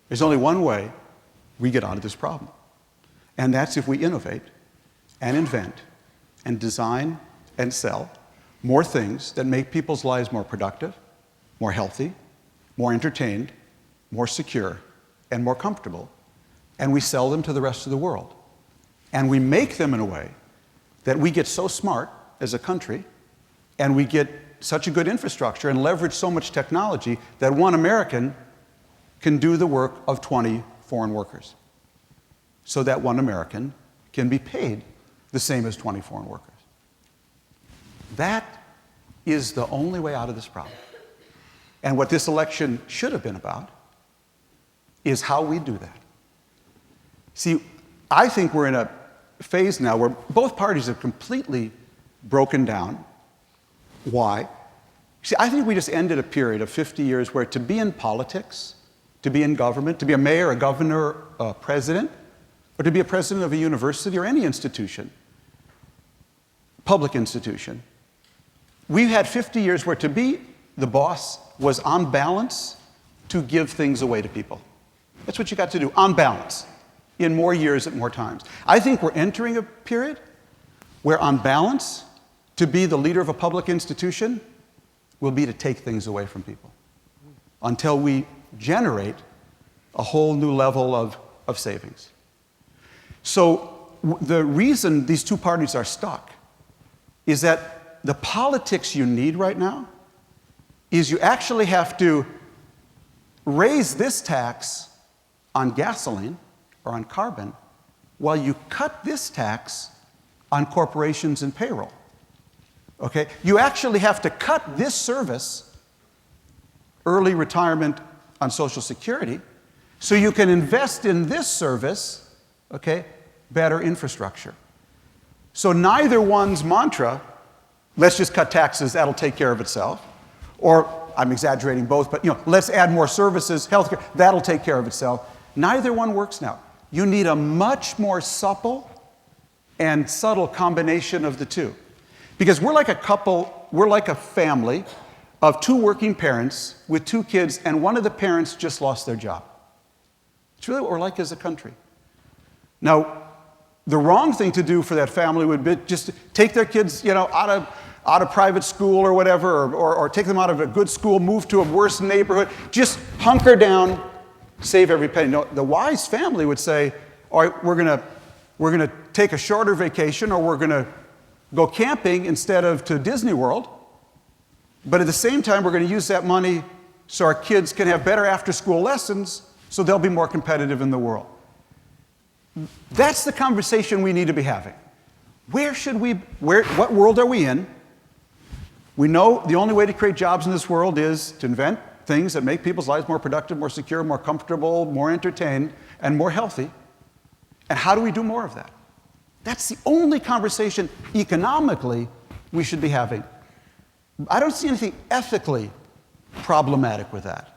There's only one way we get out of this problem. And that's if we innovate and invent and design and sell more things that make people's lives more productive, more healthy, more entertained, more secure, and more comfortable. And we sell them to the rest of the world. And we make them in a way that we get so smart as a country, and we get such a good infrastructure and leverage so much technology that one American can do the work of 20 foreign workers. So that one American can be paid the same as 20 foreign workers. That is the only way out of this problem. And what this election should have been about is how we do that. See, I think we're in a phase now where both parties have completely broken down. Why? See, I think we just ended a period of 50 years where to be in politics, to be in government, to be a mayor, a governor, a president, or to be a president of a university or any institution, public institution, we had 50 years where to be the boss was on balance to give things away to people. That's what you got to do, on balance, in more years at more times. I think we're entering a period where on balance, to be the leader of a public institution will be to take things away from people until we generate a whole new level of savings. So the reason these two parties are stuck is that the politics you need right now is you actually have to raise this tax on gasoline or on carbon while you cut this tax on corporations and payroll. Okay? You actually have to cut this service, early retirement on Social Security, so you can invest in this service, okay, better infrastructure. So neither one's mantra, let's just cut taxes, that'll take care of itself, or I'm exaggerating both, but let's add more services, healthcare, that'll take care of itself. Neither one works now. You need a much more supple and subtle combination of the two. Because we're like a couple, we're like a family of two working parents with two kids, and one of the parents just lost their job. It's really what we're like as a country. Now, the wrong thing to do for that family would be just to take their kids, out of private school or whatever, or take them out of a good school, move to a worse neighborhood, just hunker down, save every penny. No, the wise family would say, all right, we're gonna take a shorter vacation, or we're gonna go camping instead of to Disney World, but at the same time, we're gonna use that money so our kids can have better after-school lessons so they'll be more competitive in the world. That's the conversation we need to be having. What world are we in? We know the only way to create jobs in this world is to invent things that make people's lives more productive, more secure, more comfortable, more entertained, and more healthy. And how do we do more of that? That's the only conversation economically we should be having. I don't see anything ethically problematic with that.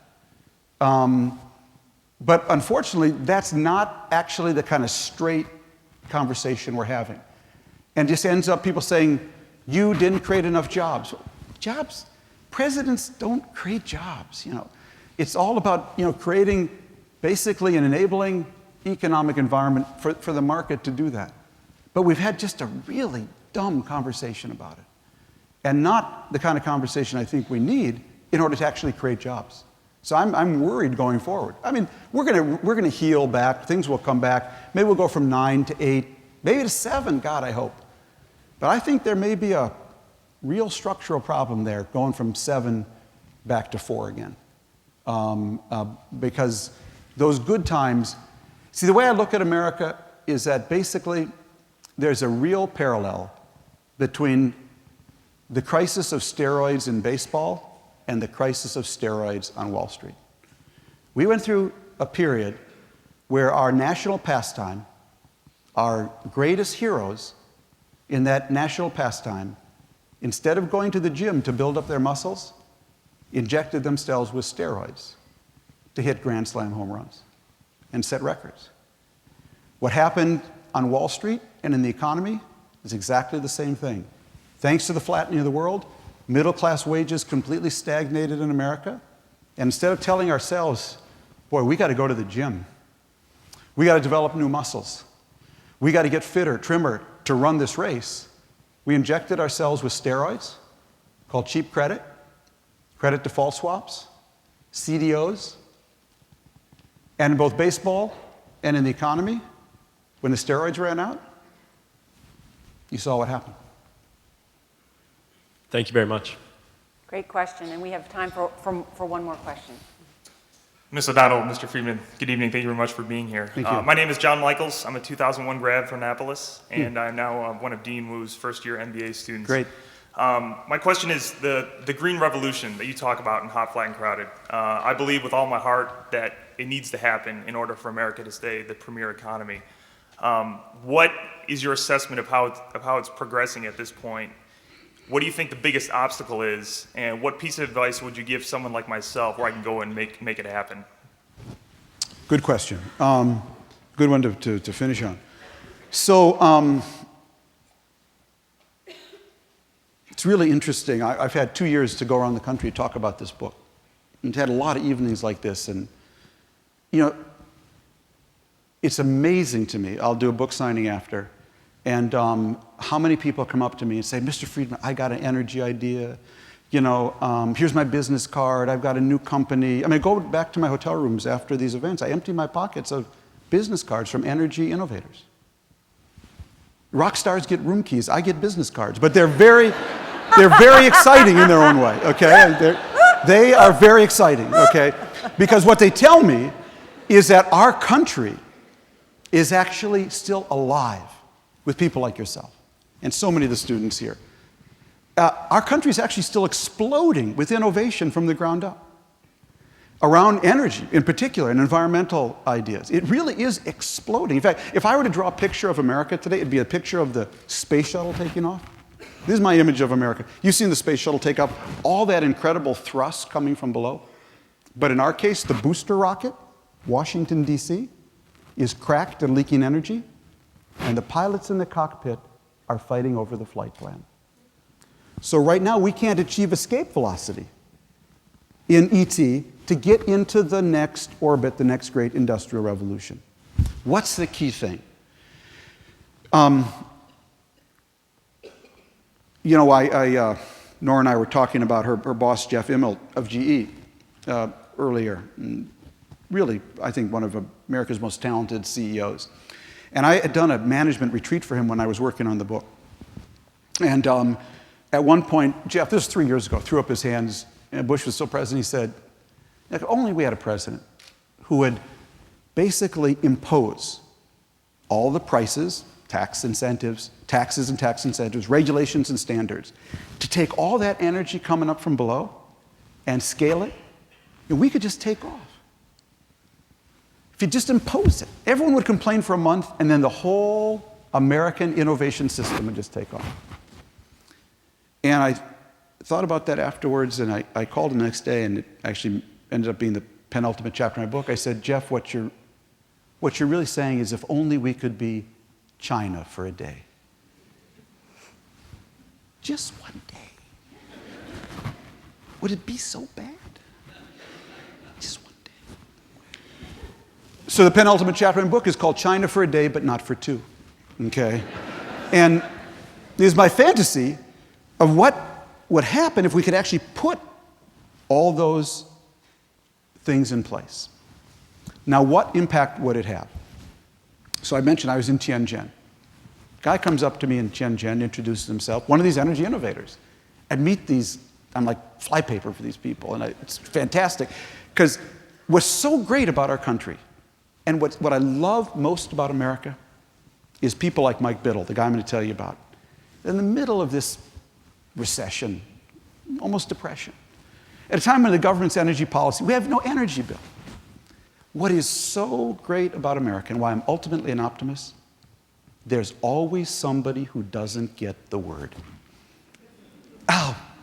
But unfortunately, that's not actually the kind of straight conversation we're having. And just ends up people saying, you didn't create enough jobs. Jobs, presidents don't create jobs. It's all about creating basically an enabling economic environment for the market to do that. But we've had just a really dumb conversation about it. And not the kind of conversation I think we need in order to actually create jobs. So I'm worried going forward. I mean, we're gonna heal back. Things will come back. Maybe we'll go from 9 to 8, maybe to 7, God, I hope. But I think there may be a real structural problem there, going from 7 back to 4 again. Because those good times, see, the way I look at America is that basically there's a real parallel between the crisis of steroids in baseball and the crisis of steroids on Wall Street. We went through a period where our national pastime, our greatest heroes in that national pastime, instead of going to the gym to build up their muscles, injected themselves with steroids to hit Grand Slam home runs and set records. What happened on Wall Street and in the economy is exactly the same thing. Thanks to the flattening of the world, middle-class wages completely stagnated in America. And instead of telling ourselves, boy, we got to go to the gym, we got to develop new muscles, We got to get fitter, trimmer to run this race. We injected ourselves with steroids called cheap credit, credit default swaps, CDOs, and in both baseball and in the economy, when the steroids ran out, you saw what happened. Thank you very much. Great question, and we have time for one more question. Ms. O'Donnell, Mr. Friedman, good evening. Thank you very much for being here. Thank you. My name is John Michaels. I'm a 2001 grad from Annapolis, and I'm now one of Dean Wu's first-year MBA students. Great. My question is the green revolution that you talk about in Hot, Flat, and Crowded. I believe with all my heart that it needs to happen in order for America to stay the premier economy. What is your assessment of how it's progressing at this point? What do you think the biggest obstacle is, and what piece of advice would you give someone like myself where I can go and make it happen? Good question. Good one to finish on. So it's really interesting. I've had 2 years to go around the country to talk about this book. And had a lot of evenings like this. And, you know, it's amazing to me. I'll do a book signing after. And how many people come up to me and say, Mr. Friedman, I got an energy idea. You know, here's my business card. I've got a new company. I mean, I go back to my hotel rooms after these events. I empty my pockets of business cards from energy innovators. Rock stars get room keys. I get business cards. But they're very exciting in their own way, okay? They are very exciting, okay? Because what they tell me is that our country is actually still alive with people like yourself and so many of the students here. Our country is actually still exploding with innovation from the ground up around energy in particular and environmental ideas. It really is exploding. In fact, if I were to draw a picture of America today, it'd be a picture of the space shuttle taking off. This is my image of America. You've seen the space shuttle take off, all that incredible thrust coming from below. But in our case, the booster rocket, Washington, D.C., is cracked and leaking energy, and the pilots in the cockpit are fighting over the flight plan. So right now, we can't achieve escape velocity in ET to get into the next orbit, the next great industrial revolution. What's the key thing? You know, Nora and I were talking about her boss, Jeff Immelt of GE, earlier. And really, I think one of America's most talented CEOs. And I had done a management retreat for him when I was working on the book. And at one point, Jeff, this was 3 years ago, threw up his hands, and Bush was still president. He said, if only we had a president who would basically impose all the prices, taxes and tax incentives, regulations and standards, to take all that energy coming up from below and scale it, and we could just take off. If you just impose it, everyone would complain for a month, and then the whole American innovation system would just take off. And I thought about that afterwards, and I called him the next day, and it actually ended up being the penultimate chapter in my book. I said, Jeff, what you're really saying is if only we could be China for a day. Just one day. Would it be so bad? Just one day. So the penultimate chapter in the book is called China for a Day, but Not for Two. Okay? And this is my fantasy of what would happen if we could actually put all those things in place. Now, what impact would it have? So I mentioned I was in Tianjin. Guy comes up to me in Tianjin, introduces himself, one of these energy innovators. I'd meet these, I'm like flypaper for these people, and it's fantastic. Because what's so great about our country, and what I love most about America, is people like Mike Biddle, the guy I'm going to tell you about. In the middle of this recession, almost depression, at a time when the government's energy policy, we have no energy bill. What is so great about America, and why I'm ultimately an optimist, there's always somebody who doesn't get the word.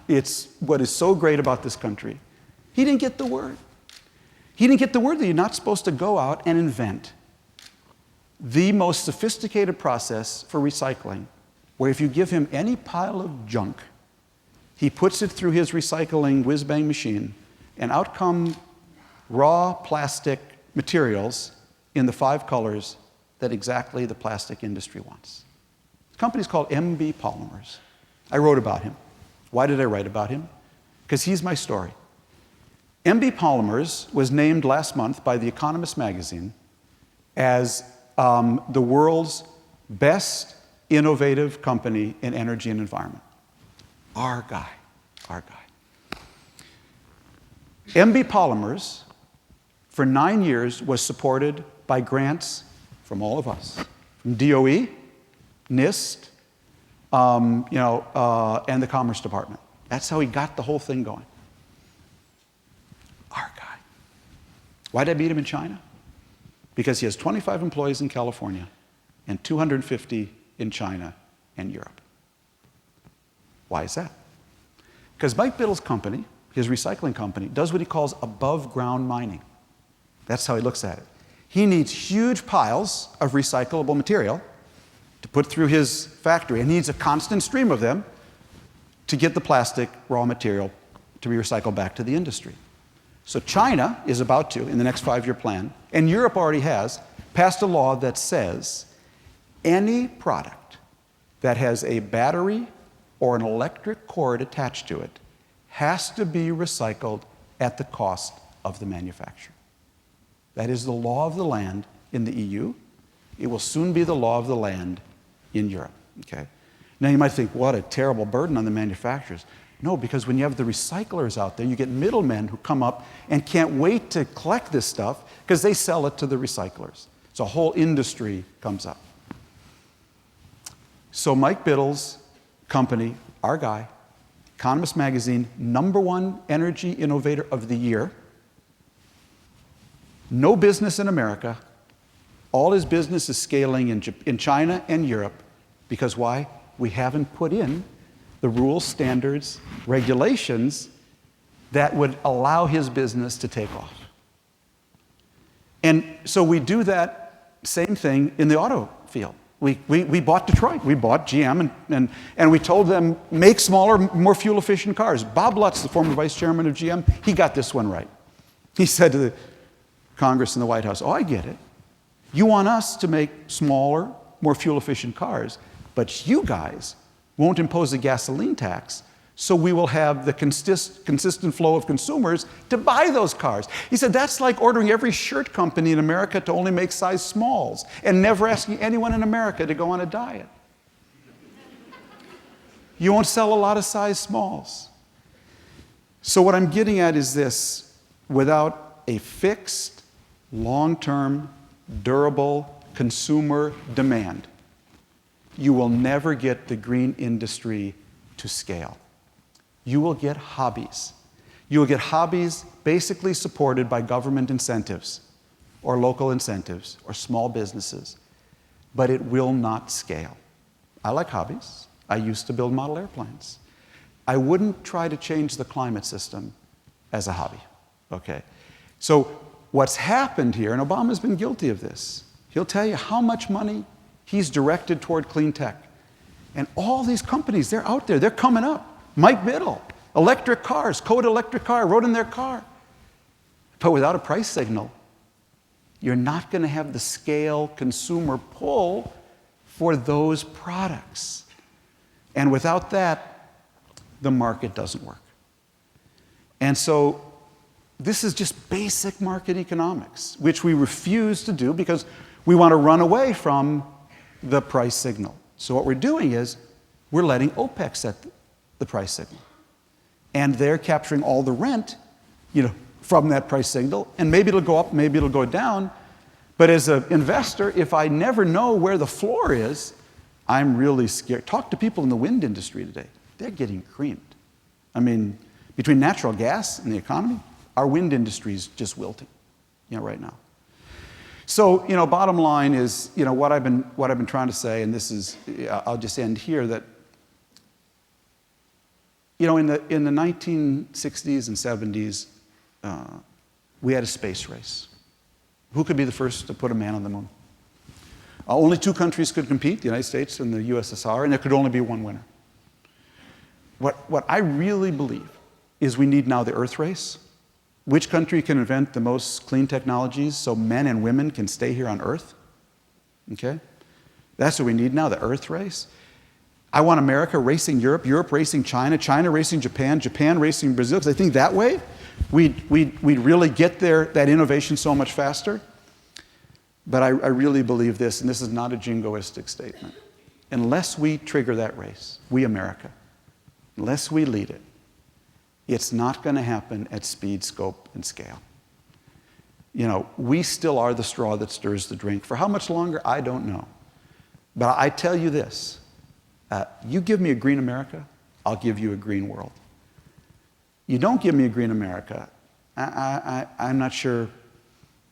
It's what is so great about this country. He didn't get the word. He didn't get the word that you're not supposed to go out and invent the most sophisticated process for recycling, where if you give him any pile of junk, he puts it through his recycling whiz-bang machine, and out come raw plastic materials in the 5 colors that exactly the plastic industry wants. The company's called MB Polymers. I wrote about him. Why did I write about him? Because he's my story. MB Polymers was named last month by The Economist magazine as the world's best innovative company in energy and environment. Our guy. MB Polymers, for 9 years, was supported by grants from all of us, from DOE, NIST, and the Commerce Department. That's how he got the whole thing going. Our guy. Why did I meet him in China? Because he has 25 employees in California and 250 in China and Europe. Why is that? Because Mike Biddle's company, his recycling company, does what he calls above-ground mining. That's how he looks at it. He needs huge piles of recyclable material to put through his factory, and he needs a constant stream of them to get the plastic raw material to be recycled back to the industry. So China is about to, in the next 5-year plan, and Europe already has, passed a law that says any product that has a battery or an electric cord attached to it has to be recycled at the cost of the manufacturer. That is the law of the land in the EU. It will soon be the law of the land in Europe. Okay? Now you might think, what a terrible burden on the manufacturers. No, because when you have the recyclers out there, you get middlemen who come up and can't wait to collect this stuff because they sell it to the recyclers. So a whole industry comes up. So Mike Biddle's company, our guy, Economist magazine, #1 energy innovator of the year. No business in America. All his business is scaling in China and Europe. Because why? We haven't put in the rules, standards, regulations that would allow his business to take off. And so we do that same thing in the auto field. We bought Detroit. We bought GM, and we told them, make smaller, more fuel-efficient cars. Bob Lutz, the former vice chairman of GM, he got this one right. He said to the Congress and the White House, oh, I get it. You want us to make smaller, more fuel-efficient cars, but you guys won't impose a gasoline tax, so we will have the consistent flow of consumers to buy those cars. He said, that's like ordering every shirt company in America to only make size smalls and never asking anyone in America to go on a diet. You won't sell a lot of size smalls. So what I'm getting at is this: without a fixed, long-term, durable consumer demand, you will never get the green industry to scale. You will get hobbies. You will get hobbies basically supported by government incentives or local incentives or small businesses, but it will not scale. I like hobbies. I used to build model airplanes. I wouldn't try to change the climate system as a hobby, okay? So what's happened here, and Obama's been guilty of this, he'll tell you how much money he's directed toward clean tech. And all these companies, they're out there, they're coming up. Mike Biddle, electric cars, Coda electric car, rode in their car. But without a price signal, you're not going to have the scale consumer pull for those products. And without that, the market doesn't work. And so this is just basic market economics, which we refuse to do because we want to run away from the price signal. So what we're doing is we're letting OPEC set the price signal. And they're capturing all the rent, from that price signal, and maybe it'll go up, maybe it'll go down. But as an investor, if I never know where the floor is, I'm really scared. Talk to people in the wind industry today. They're getting creamed. I mean, between natural gas and the economy, our wind industry is just wilting, right now. So, bottom line is, what I've been trying to say, and this is, I'll just end here, that, in the 1960s and 70s, we had a space race. Who could be the first to put a man on the moon? Only 2 countries could compete, the United States and the USSR, and there could only be one winner. What I really believe is we need now the Earth race. Which country can invent the most clean technologies so men and women can stay here on Earth? Okay? That's what we need now, the Earth race. I want America racing Europe, Europe racing China, China racing Japan, Japan racing Brazil, because I think that way we'd really get there, that innovation so much faster. But I really believe this, and this is not a jingoistic statement. Unless we trigger that race, we America, unless we lead it, it's not going to happen at speed, scope, and scale. You know, we still are the straw that stirs the drink. For how much longer, I don't know. But I tell you this, you give me a green America, I'll give you a green world. You don't give me a green America, I'm not sure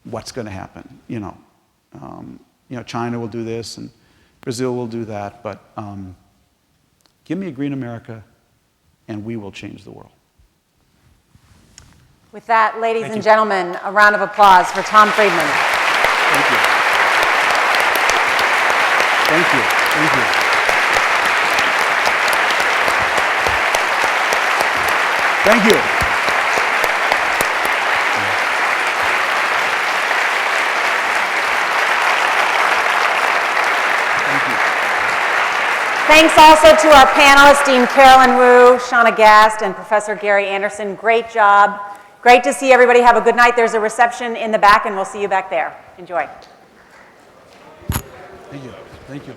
what's going to happen. You know, China will do this and Brazil will do that, but give me a green America and we will change the world. With that, ladies and gentlemen, a round of applause for Tom Friedman. Thank you. Thank you. Thank you. Thank you. Thank you. Thanks also to our panelists, Dean Carolyn Wu, Shauna Gast, and Professor Gary Anderson. Great job. Great to see everybody. Have a good night. There's a reception in the back, and we'll see you back there. Enjoy. Thank you. Thank you.